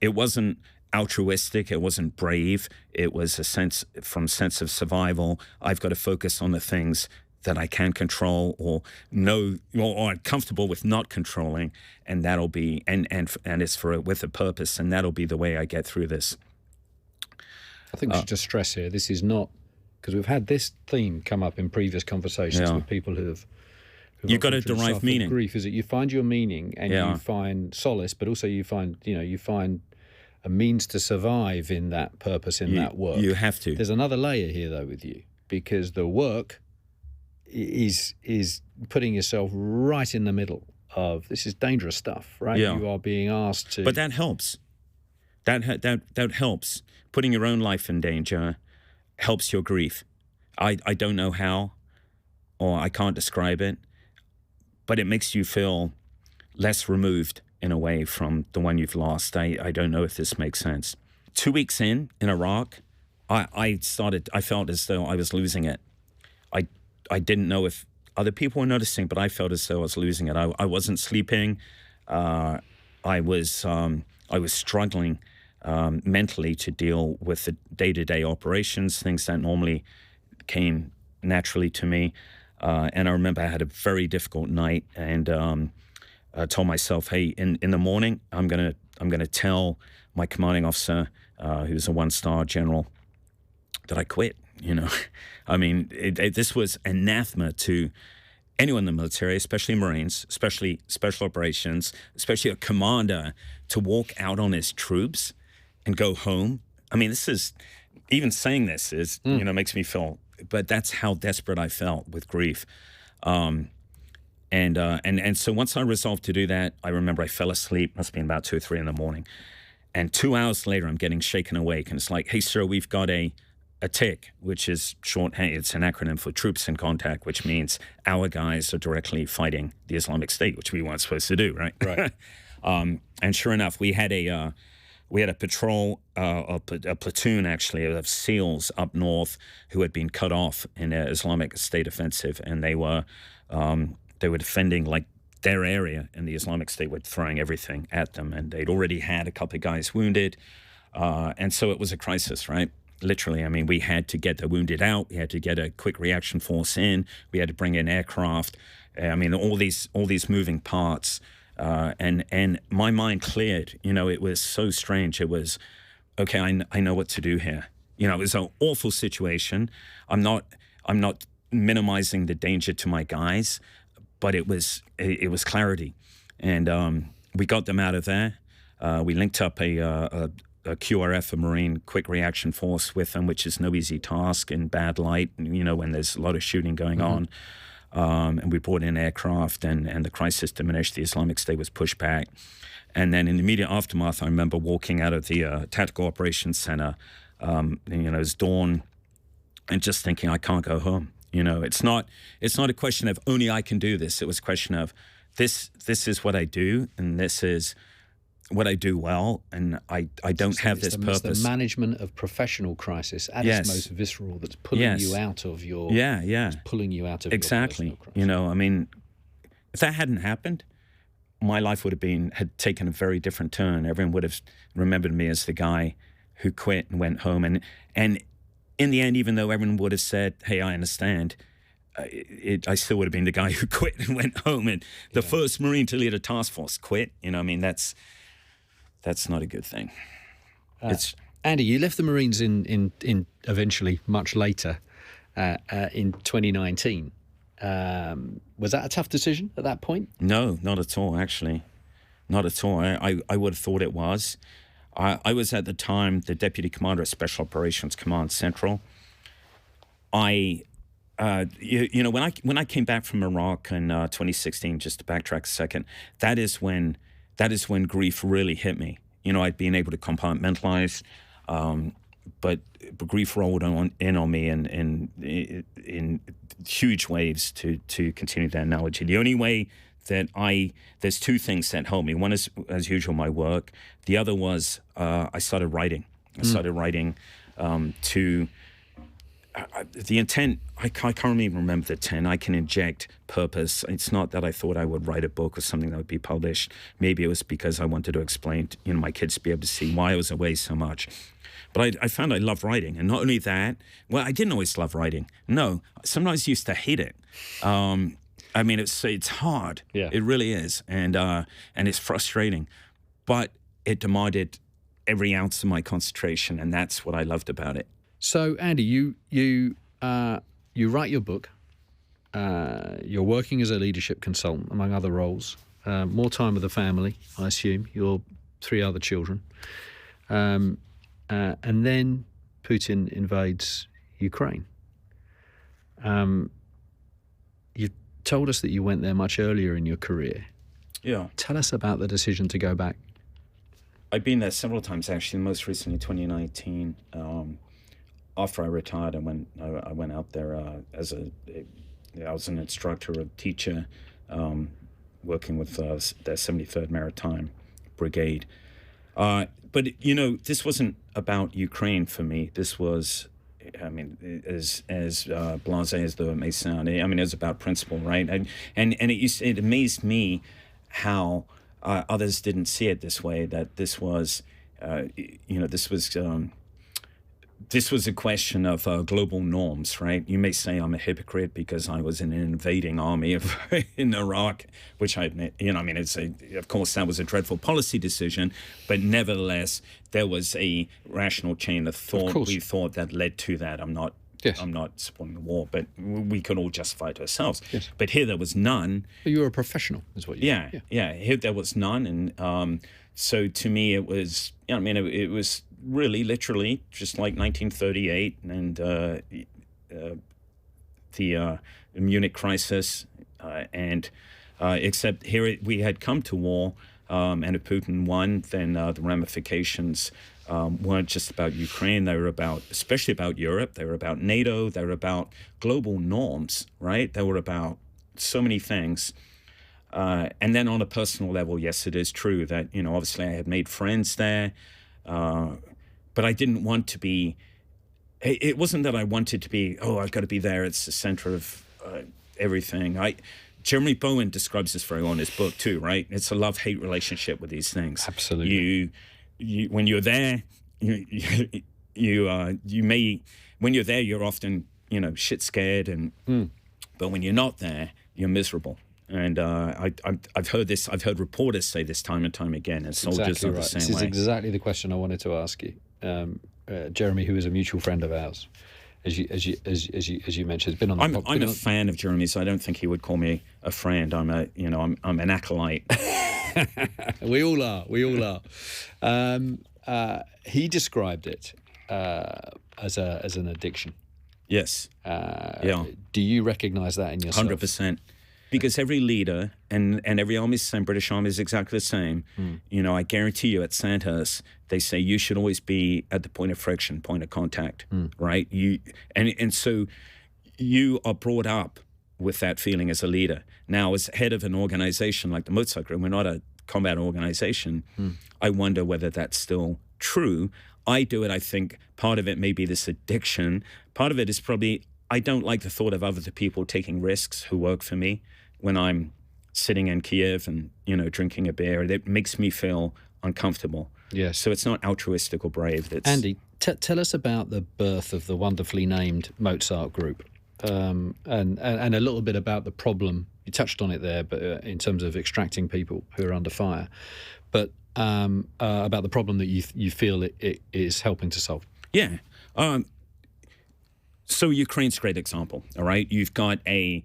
it wasn't altruistic. It wasn't brave. It was a sense of survival. I've got to focus on the things that I can control or know or are comfortable with not controlling, and that'll be and it's with a purpose, and that'll be the way I get through this. I think we should just stress here, this is not, because we've had this theme come up in previous conversations with people who've you've got to derive meaning. Grief is that you find your meaning and you find solace, but also you find a means to survive in that purpose, in that work. You have to. There's another layer here though with you, because the work is putting yourself right in the middle of, this is dangerous stuff, right? You are being asked to. But that helps. That helps. Putting your own life in danger helps your grief. I don't know how, or I can't describe it, but it makes you feel less removed in a way from the one you've lost. I don't know if this makes sense. 2 weeks in Iraq, I felt as though I was losing it. I didn't know if other people were noticing, but I felt as though I was losing it. I wasn't sleeping. I was struggling mentally to deal with the day-to-day operations, things that normally came naturally to me. And I remember I had a very difficult night, and I told myself, "Hey, in the morning, I'm gonna tell my commanding officer, who's a one-star general, that I quit." You know, I mean, this was anathema to anyone in the military, especially Marines, especially special operations, especially a commander, to walk out on his troops and go home. I mean, this is, even saying this is, makes me feel, but that's how desperate I felt with grief. And so once I resolved to do that, I remember I fell asleep, must have been about 2 or 3 in the morning. And 2 hours later, I'm getting shaken awake, and it's like, "Hey, sir, we've got a TIC," which is it's an acronym for Troops in Contact, which means our guys are directly fighting the Islamic State, which we weren't supposed to do, right? Right. And sure enough, we had a patrol, a platoon actually of SEALs up north who had been cut off in an Islamic State offensive, and they were defending like their area, and the Islamic State were throwing everything at them, and they'd already had a couple of guys wounded, and so it was a crisis, right? Literally, I mean, we had to get the wounded out. We had to get a quick reaction force in. We had to bring in aircraft. I mean, all these moving parts. And my mind cleared. You know, it was so strange. It was, okay, I know what to do here. You know, it was an awful situation. I'm not minimizing the danger to my guys, but it was clarity. And we got them out of there. We linked up a QRF, a Marine Quick Reaction Force, with them, which is no easy task in bad light, you know, when there's a lot of shooting going on. And we brought in aircraft, and the crisis diminished. The Islamic State was pushed back. And then in the immediate aftermath, I remember walking out of the Tactical Operations Center, it was dawn, and just thinking, I can't go home. You know, it's not a question of only I can do this. It was a question of this is what I do, and this is what I do well, and I don't have this purpose. It's the management of professional crisis at its most visceral that's pulling you out of your pulling you out of your personal crisis. You know, I mean, if that hadn't happened, my life had taken a very different turn. Everyone would have remembered me as the guy who quit and went home, and in the end, even though everyone would have said, "Hey, I understand," I still would have been the guy who quit and went home. And the first Marine to lead a task force quit. You know, I mean, that's not a good thing. Andy, you left the Marines in eventually much later in 2019. Was that a tough decision at that point? No, not at all, actually. Not at all. I would have thought it was. I was at the time the Deputy Commander at Special Operations Command Central. You know, when I came back from Iraq in 2016, just to backtrack a second, that is when grief really hit me. You know, I'd been able to compartmentalize, but grief rolled in on me in huge waves, to continue that analogy. The only way that there's two things that helped me. One is, as usual, my work. The other was I started writing. I started writing to... the intent, I can't even remember the intent. I can inject purpose. It's not that I thought I would write a book or something that would be published. Maybe it was because I wanted to explain, you know, my kids to be able to see why I was away so much. But I found I loved writing. And not only that, well, I didn't always love writing. No, sometimes I used to hate it. I mean, it's hard. Yeah. It really is. And it's frustrating. But it demanded every ounce of my concentration, and that's what I loved about it. So, Andy, you write your book. You're working as a leadership consultant, among other roles. More time with the family, I assume. Your 3 other children. And then Putin invades Ukraine. You told us that you went there much earlier in your career. Yeah. Tell us about the decision to go back. I've been there several times, actually. Most recently, 2019. After I retired, I went out there I was an instructor, a teacher, working with their 73rd Maritime Brigade. But you know, this wasn't about Ukraine for me. This was, I mean, as blasé as though it may sound, I mean, it was about principle, right? And it amazed me how others didn't see it this way. That this was, you know, this was a question of global norms, right? You may say I'm a hypocrite because I was in an invading army in Iraq, which I admit, you know, I mean, of course, that was a dreadful policy decision, but nevertheless, there was a rational chain of thought. We thought that led to that. I'm not supporting the war, but we could all justify it ourselves. Yes. But here there was none. But you were a professional, is what you Yeah. Here there was none, and so to me it was, you know, I mean, it was really literally just like 1938 and the Munich crisis, and except here we had come to war, and if Putin won, then the ramifications weren't just about Ukraine. They were especially about Europe. They were about NATO. They were about global norms, right? They were about so many things. And then on a personal level, yes, it is true that, you know, obviously I had made friends there, but I didn't want to be, it wasn't that I wanted to be, I've got to be there. It's the center of everything. Jeremy Bowen describes this very well in his book too, right? It's a love-hate relationship with these things. Absolutely. You when you're there, you may, when you're there, you're often, you know, shit scared, but when you're not there, you're miserable. And I've heard this. I've heard reporters say this time and time again. And soldiers are the same way. This is exactly the question I wanted to ask you, Jeremy, who is a mutual friend of ours, as you mentioned, has been on. I'm a fan of Jeremy, so I don't think he would call me a friend. I'm an acolyte. We all are. He described it as an addiction. Yes. Do you recognise that in yourself? 100%. Because every leader and every army is the same, British Army is exactly the same. You know, I guarantee you at Sandhurst, they say you should always be at the point of friction, point of contact, right? And so you are brought up with that feeling as a leader. Now, as head of an organization like the Mozart Group, we're not a combat organization. I wonder whether that's still true. I do it, I think part of it may be this addiction. Part of it is probably I don't like the thought of other people taking risks who work for me when I'm sitting in Kiev and, drinking a beer. It makes me feel uncomfortable. Yes. So it's not altruistic or brave. It's... Andy, tell us about the birth of the wonderfully named Mozart Group, and a little bit about the problem. You touched on it there, but in terms of extracting people who are under fire, but about the problem that you feel it is helping to solve. Yeah. So Ukraine's a great example, all right? You've got a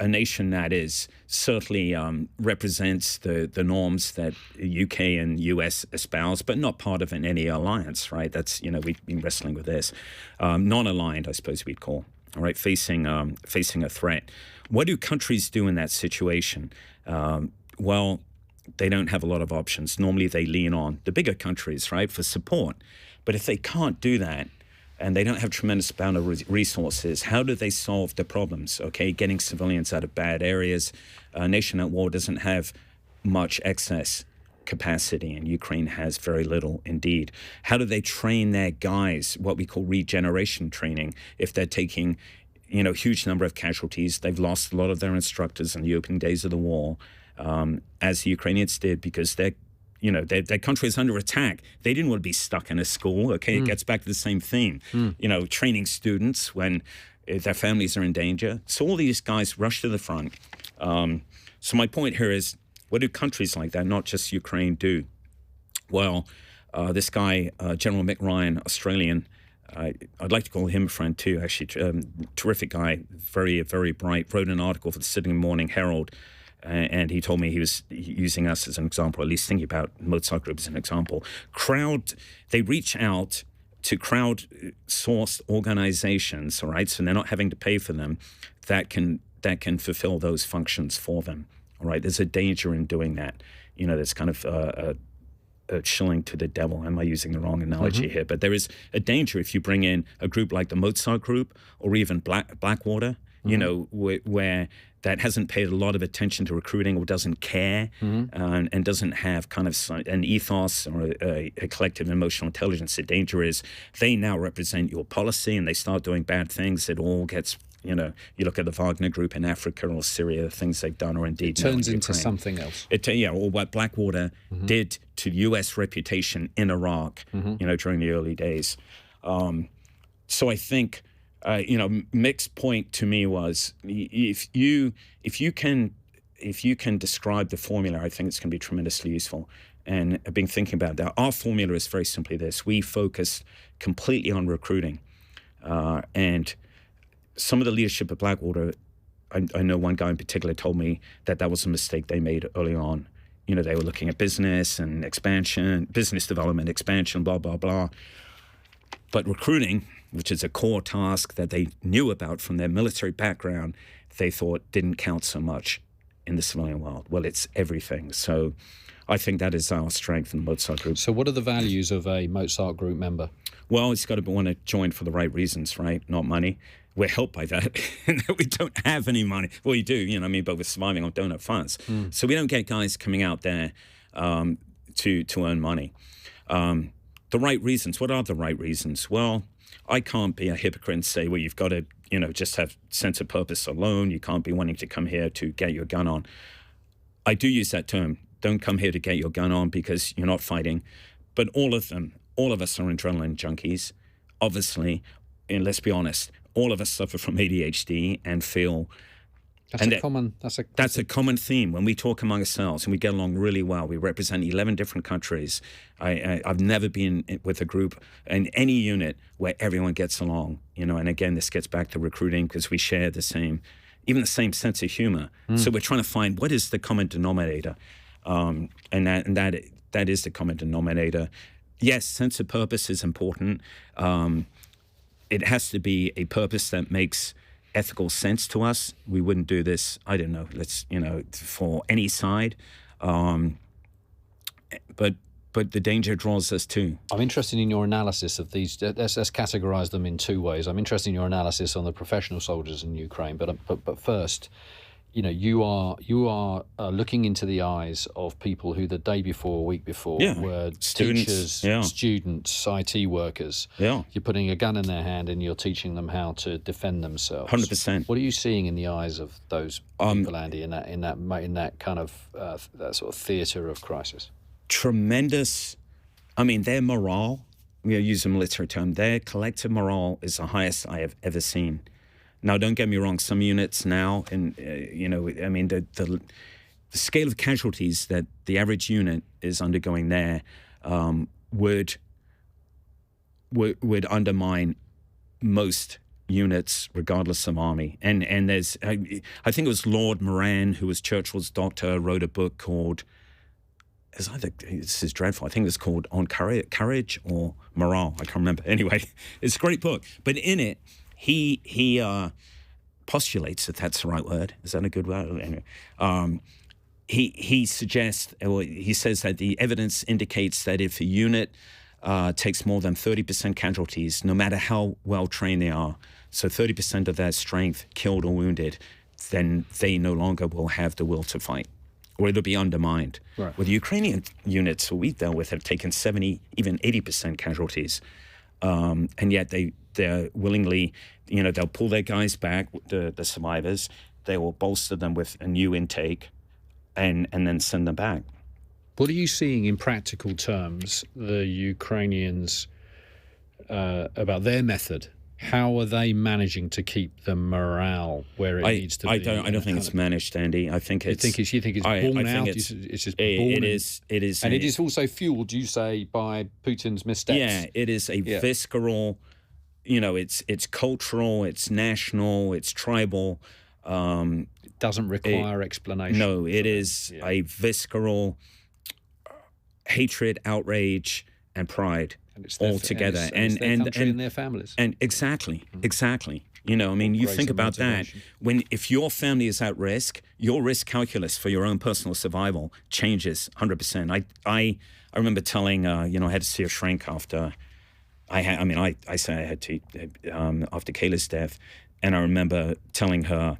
nation that is certainly represents the norms that UK and US espouse, but not part of any alliance, right? That's, we've been wrestling with this. Non-aligned, I suppose we'd call, all right, facing a threat. What do countries do in that situation? Well, they don't have a lot of options. Normally they lean on the bigger countries, right, for support. But if they can't do that, and they don't have tremendous amount of resources, how do they solve the problems? Okay, getting civilians out of bad areas. A nation at war doesn't have much excess capacity, and Ukraine has very little indeed. How do they train their guys, what we call regeneration training, if they're taking, huge number of casualties? They've lost a lot of their instructors in the opening days of the war, as the Ukrainians did, because their country is under attack. They didn't want to be stuck in a school. Okay, it gets back to the same theme. Training students when their families are in danger. So all these guys rush to the front. So my point here is, what do countries like that, not just Ukraine, do? Well, this guy, General Mick Ryan, Australian, I'd like to call him a friend too, actually. Terrific guy, very, very bright, wrote an article for the Sydney Morning Herald. And he told me he was using us as an example, at least thinking about Mozart Group as an example. They reach out to crowd-sourced organizations, all right? So they're not having to pay for them, that can fulfill those functions for them, all right? There's a danger in doing that. There's kind of a shilling to the devil. Am I using the wrong analogy here? But there is a danger if you bring in a group like the Mozart Group or even Blackwater, where that hasn't paid a lot of attention to recruiting or doesn't care, and doesn't have kind of an ethos or a collective emotional intelligence. The danger is they now represent your policy and they start doing bad things. It all gets, you look at the Wagner Group in Africa or Syria, the things they've done, or indeed it turns into something else. Or what Blackwater did to U.S. reputation in Iraq, during the early days. So I think... Mick's point to me was, if you can describe the formula, I think it's going to be tremendously useful. And I've been thinking about that. Our formula is very simply this: we focus completely on recruiting, and some of the leadership at Blackwater, I know one guy in particular told me that was a mistake they made early on. They were looking at business and expansion, business development, expansion, blah blah blah, but recruiting, which is a core task that they knew about from their military background, they thought didn't count so much in the civilian world. Well, it's everything. So I think that is our strength in the Mozart Group. So what are the values of a Mozart Group member? Well, it's got to want to join for the right reasons, right? Not money. We're helped by that. We don't have any money. Well, you do, but we're surviving on donor funds. So we don't get guys coming out there to earn money. The right reasons. What are the right reasons? Well, I can't be a hypocrite and say, well, you've got to, just have sense of purpose alone. You can't be wanting to come here to get your gun on. I do use that term. Don't come here to get your gun on because you're not fighting. But all of us are adrenaline junkies, obviously. And let's be honest, all of us suffer from ADHD and feel... That's a common theme when we talk among ourselves, and we get along really well. We represent 11 different countries. I've never been with a group in any unit where everyone gets along, and again, this gets back to recruiting because we share the same sense of humor. So we're trying to find what is the common denominator, and that is the common denominator. Yes, sense of purpose is important. It has to be a purpose that makes ethical sense to us. We wouldn't do this, I don't know, for any side. But the danger draws us too. I'm interested in your analysis of these. Let's categorize them in two ways. I'm interested in your analysis on the professional soldiers in Ukraine, but first, you are looking into the eyes of people who the day before, week before, were students, teachers, students, IT workers. Yeah. You're putting a gun in their hand and you're teaching them how to defend themselves. 100%. What are you seeing in the eyes of those people, Andy, in that kind of that sort of theatre of crisis? Tremendous. I mean, their morale. We use a military term. Their collective morale is the highest I have ever seen. Now, don't get me wrong. Some units now, and I mean, the scale of casualties that the average unit is undergoing there would undermine most units, regardless of army. And there's, I think it was Lord Moran, who was Churchill's doctor, wrote a book called. This is dreadful. I think it's called On Courage or Morale. I can't remember. Anyway, it's a great book. But in it, he postulates, if that's the right word. Is that a good word? Anyway, he suggests, or he says that the evidence indicates that if a unit takes more than 30% casualties, no matter how well trained they are, so 30% of their strength killed or wounded, then they no longer will have the will to fight, or it'll be undermined. Right. Well, the Ukrainian units who we've dealt with have taken 70, even 80% casualties, and yet they're willingly, they'll pull their guys back, the survivors. They will bolster them with a new intake, and then send them back. What are you seeing in practical terms, the Ukrainians, about their method? How are they managing to keep the morale where it needs to be? I don't think it's managed, Andy. I think it's... You think it's borne out? It's just borne? It is. And it is also fueled, you say, by Putin's missteps. Yeah, it is a visceral... it's cultural, it's national, it's tribal. It doesn't require explanation. No, it is a visceral hatred, outrage, and pride all together. And their country and their families. And exactly. You think about that. If your family is at risk, your risk calculus for your own personal survival changes 100%. I remember telling, I had to see a shrink after... I say I had to after Kaela's death, and I remember telling her,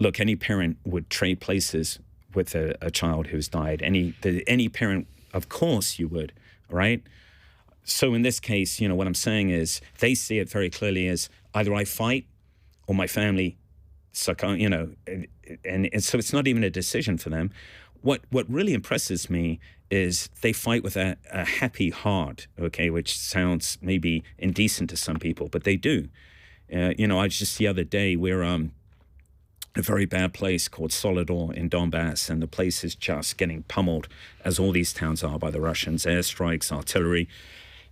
look, any parent would trade places with a child who's died. Any parent, of course you would, right? So in this case, what I'm saying is they see it very clearly as either I fight or my family succumb, and so it's not even a decision for them. What really impresses me is they fight with a happy heart, okay, which sounds maybe indecent to some people, but they do. I just the other day, we're a very bad place called Solidor in Donbass, and the place is just getting pummeled, as all these towns are, by the Russians, airstrikes, artillery.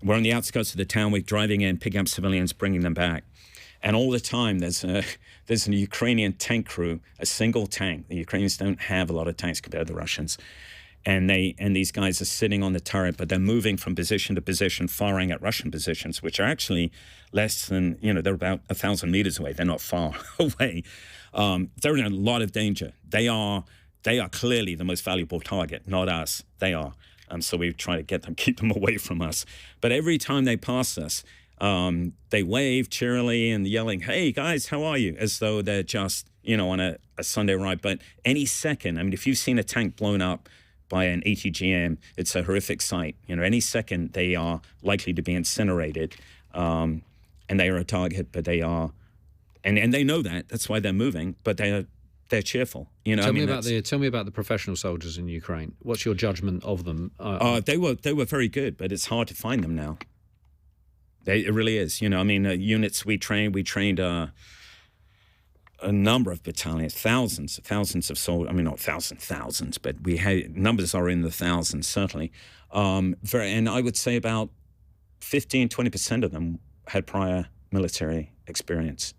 We're on the outskirts of the town, we're driving in, picking up civilians, bringing them back. And all the time, there's a Ukrainian tank crew, a single tank. The Ukrainians don't have a lot of tanks compared to the Russians. And these guys are sitting on the turret, but they're moving from position to position, firing at Russian positions, which are actually less than, they're about 1,000 meters away. They're not far away. They're in a lot of danger. They are clearly the most valuable target, not us. They are. So we try to keep them away from us. But every time they pass us, they wave cheerily and yelling, "Hey guys, how are you?" As though they're just, on a Sunday ride. But any second, if you've seen a tank blown up by an ATGM, it's a horrific sight. Any second they are likely to be incinerated, and they are a target. But they are, and they know that. That's why they're moving. But they're cheerful. Tell me about the professional soldiers in Ukraine. What's your judgment of them? They were very good, but it's hard to find them now. It really is. Units we trained a number of battalions, thousands of soldiers. Not thousands, but we had numbers are in the thousands certainly. And I would say about 15-20% of them had prior military experience.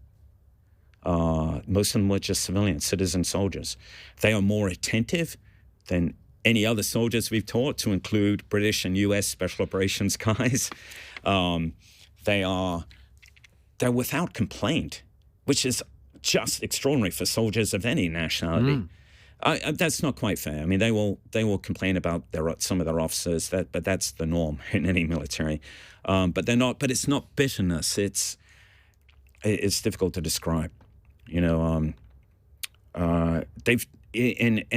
Most of them were just citizen soldiers. They are more attentive than any other soldiers we've taught, to include British and U.S. Special Operations guys. They're without complaint, which is just extraordinary for soldiers of any nationality. That's not quite fair. I mean, they will complain about some of their officers, but that's the norm in any military. But they're not. But it's not bitterness. It's difficult to describe. You know, and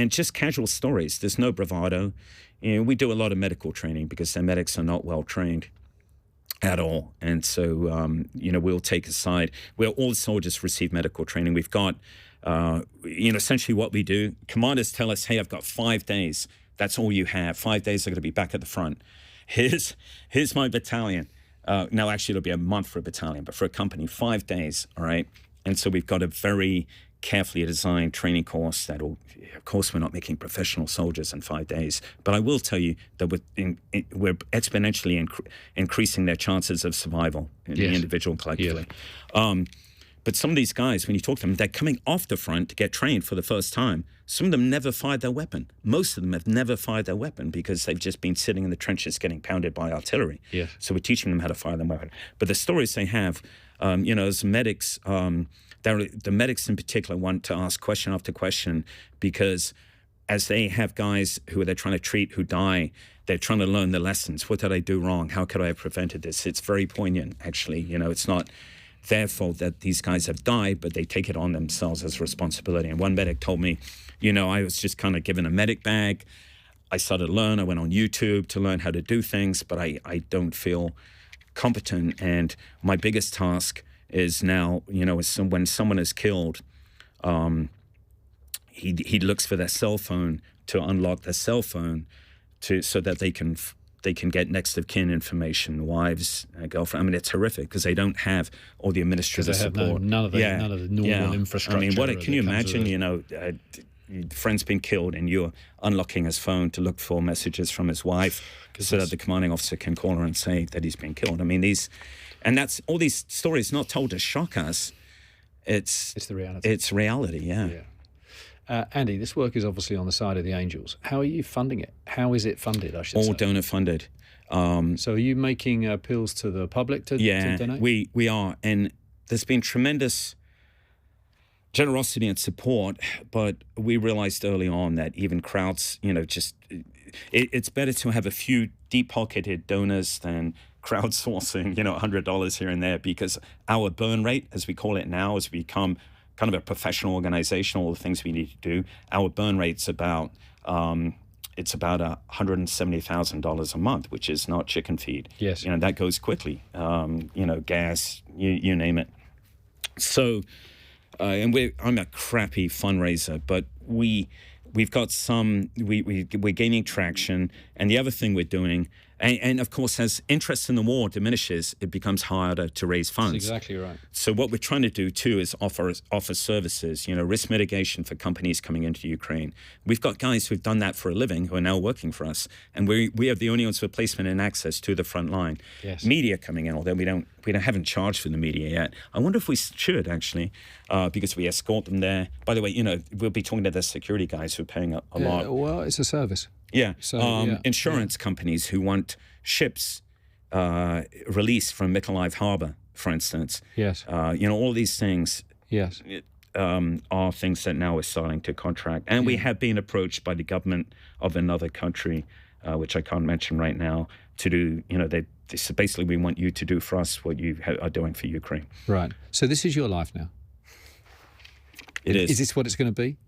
just casual stories. There's no bravado. You know, we do a lot of medical training because their medics are not well trained at all, and so you know, we'll take a side. All the soldiers receive medical training. We've got. You know, essentially what we do, commanders tell us, hey, I've got 5 days. That's all you have. 5 days are going to be back at the front. Here's my battalion. Now, actually, it'll be a month for a battalion, but for a company, 5 days, all right? And so we've got a very carefully designed training course that'll, of course, we're not making professional soldiers in 5 days, but I will tell you that we're exponentially increasing their chances of survival, the individual collectively. Yeah. But some of these guys, when you talk to them, they're coming off the front to get trained for the first time. Some of them never fired their weapon. Most of them have never fired their weapon because they've just been sitting in the trenches getting pounded by artillery. Yeah. So we're teaching them how to fire their weapon. But the stories they have, you know, as medics, the medics in particular want to ask question after question because as they have guys who they're trying to treat who die, they're trying to learn the lessons. What did I do wrong? How could I have prevented this? It's very poignant, actually. You know, it's not their fault that these guys have died, but they take it on themselves as a responsibility. And one medic told me, you know, I was just kind of given a medic bag. I started to learn. I went on YouTube to learn how to do things, but I don't feel competent. And my biggest task is now, you know, when someone is killed, he looks for their cell phone to unlock their cell phone so that they can get next of kin information, wives, girlfriend. I mean, it's horrific because they don't have all the administrative support. None of the normal infrastructure. I mean, can you imagine? You know, friend's been killed and you're unlocking his phone to look for messages from his wife so that the commanding officer can call her and say that he's been killed. I mean, that's all these stories not told to shock us. It's the reality. It's reality. Yeah. Andy, this work is obviously on the side of the angels. How are you funding it? How is it funded, I should say? All donor funded. So are you making appeals to the public to donate? We are. And there's been tremendous generosity and support, but we realized early on that even crowds, you know, it's better to have a few deep-pocketed donors than crowdsourcing, you know, $100 here and there, because our burn rate, as we call it now, has become kind of a professional organization, all the things we need to do. Our burn rate's about $170,000 a month, which is not chicken feed. Yes. You know, that goes quickly. You know, gas, you name it. So, and I'm a crappy fundraiser, but we've got we're gaining traction. And the other thing we're doing, and of course, as interest in the war diminishes, it becomes harder to raise funds. That's exactly right. So what we're trying to do too is offer services, you know, risk mitigation for companies coming into Ukraine. We've got guys who've done that for a living who are now working for us, and we have the only ones for placement and access to the front line. Yes. Media coming in, although we haven't charged for the media yet. I wonder if we should actually, because we escort them there. By the way, you know, we'll be talking to the security guys who are paying a lot. Well, it's a service. Yeah. So, insurance companies who want ships released from Mykolaiv Harbor, for instance. Yes. You know, all these things. Yes. Are things that now we're starting to contract. And we have been approached by the government of another country, which I can't mention right now, to do, you know, they said basically we want you to do for us what you are doing for Ukraine. Right. So this is your life now? It is. Is this what it's going to be,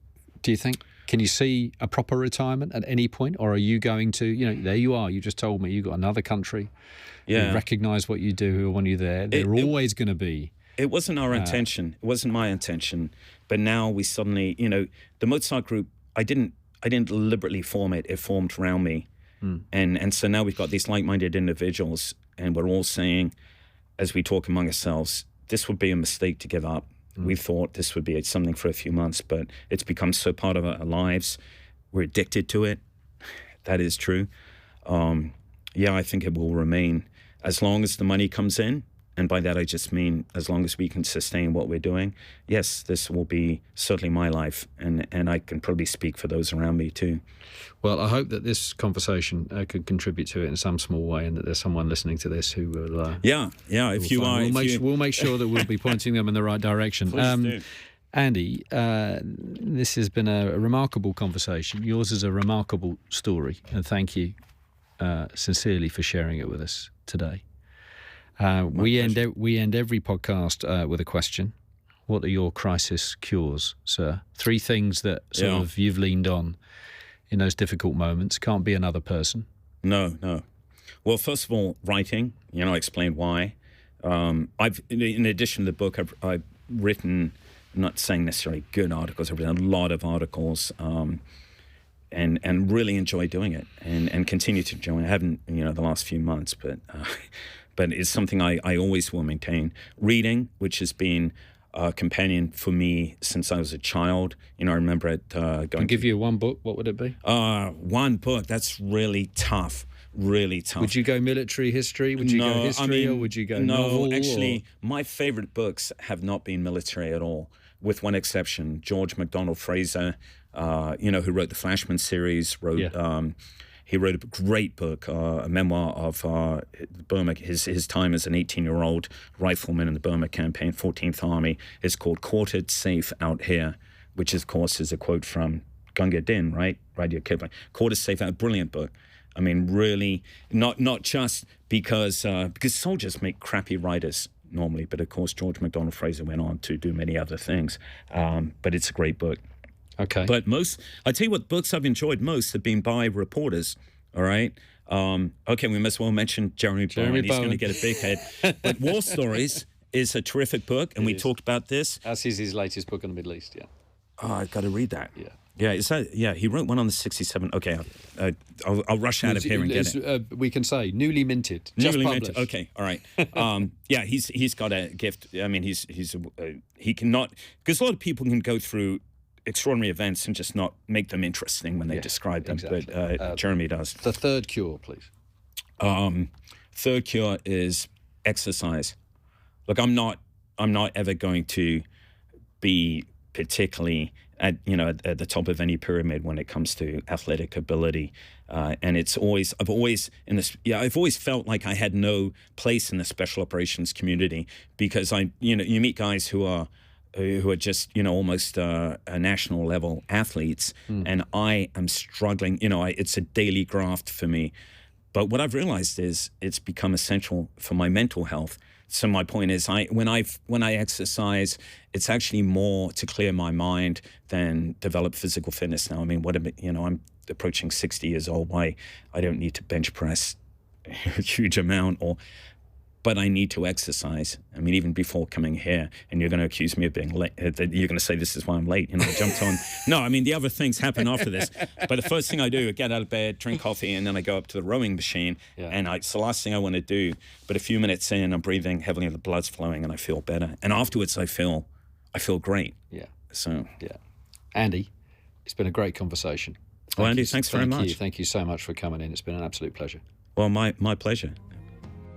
do you think? Can you see a proper retirement at any point, or are you going to, you know, there you are, you just told me you've got another country, who recognise what you do, who want you there. They're always going to be. It wasn't our intention. It wasn't my intention. But now we suddenly, you know, the Mozart Group, I didn't deliberately form it. It formed around me. And so now we've got these like-minded individuals, and we're all saying, as we talk among ourselves, this would be a mistake to give up. We thought this would be something for a few months, but it's become so part of our lives. We're addicted to it. That is true. I think it will remain as long as the money comes in. And by that, I just mean as long as we can sustain what we're doing. Yes, this will be certainly my life. And I can probably speak for those around me too. Well, I hope that this conversation could contribute to it in some small way, and that there's someone listening to this who will... If you are... We'll make sure that we'll be pointing them in the right direction. Please do. Andy, this has been a remarkable conversation. Yours is a remarkable story, and thank you sincerely for sharing it with us today. We end every podcast with a question. What are your crisis cures, sir? 3 things that sort of you've leaned on in those difficult moments. Can't be another person. No. Well, first of all, writing. I explained why. I've, in addition to the book, I've written, I'm not saying necessarily good articles, I've written a lot of articles, and really enjoy doing it, and continue to enjoy it. I haven't, the last few months, but it's something I always will maintain. Reading, which has been a companion for me since I was a child. I remember going. I'll give you one book. What would it be? One book. That's really tough. Really tough. Would you go military history? Would you go history, or would you go novel? No, actually, my favorite books have not been military at all, with one exception. George MacDonald Fraser, who wrote the Flashman series, he wrote a great book, a memoir of Burma, his time as an 18-year-old rifleman in the Burma campaign, 14th Army. It's called Quartered Safe Out Here, which, of course, is a quote from Gunga Din, right? Rudyard Kipling. Quartered Safe Out, brilliant book. I mean, really, not just because soldiers make crappy writers normally, but of course George MacDonald Fraser went on to do many other things. But it's a great book. Okay. But I tell you what, books I've enjoyed most have been by reporters. All right. Okay, we must as well mention Jeremy Bowen. He's going to get a big head. But War Stories is a terrific book, and we talked about this. As is his latest book on the Middle East. Yeah. Oh, I've got to read that. Yeah. Yeah, he wrote one on the 67. Okay, I'll rush out of here and get it. We can say newly minted, newly minted. Okay, all right. He's got a gift. I mean, he cannot, because a lot of people can go through extraordinary events and just not make them interesting when they describe them. Exactly. But Jeremy does. The third cure, please. Third cure is exercise. Look, I'm not ever going to be particularly at the top of any pyramid when it comes to athletic ability, and I've always felt like I had no place in the special operations community, because you meet guys who are just almost a national level athletes, and I am struggling. It's a daily graft for me. But what I've realized is it's become essential for my mental health. So my point is, when I exercise, it's actually more to clear my mind than develop physical fitness now. I mean, I'm approaching 60 years old. I don't need to bench press a huge amount, but I need to exercise. I mean, even before coming here, and you're going to accuse me of being late. You're going to say this is why I'm late. I jumped on. No, I mean, the other things happen after this. But the first thing I do, I get out of bed, drink coffee, and then I go up to the rowing machine. Yeah. And it's the last thing I want to do. But a few minutes in, I'm breathing heavily, the blood's flowing, and I feel better. And afterwards, I feel great. Yeah. So. Yeah. Andy, it's been a great conversation. Andy, thanks very much. Thank you so much for coming in. It's been an absolute pleasure. Well, my pleasure.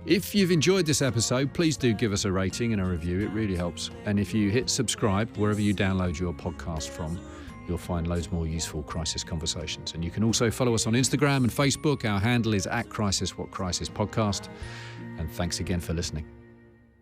If you've enjoyed this episode, please do give us a rating and a review. It really helps. And if you hit subscribe, wherever you download your podcast from, you'll find loads more useful crisis conversations. And you can also follow us on Instagram and Facebook. Our handle is @CrisisWhatCrisisPodcast. And thanks again for listening.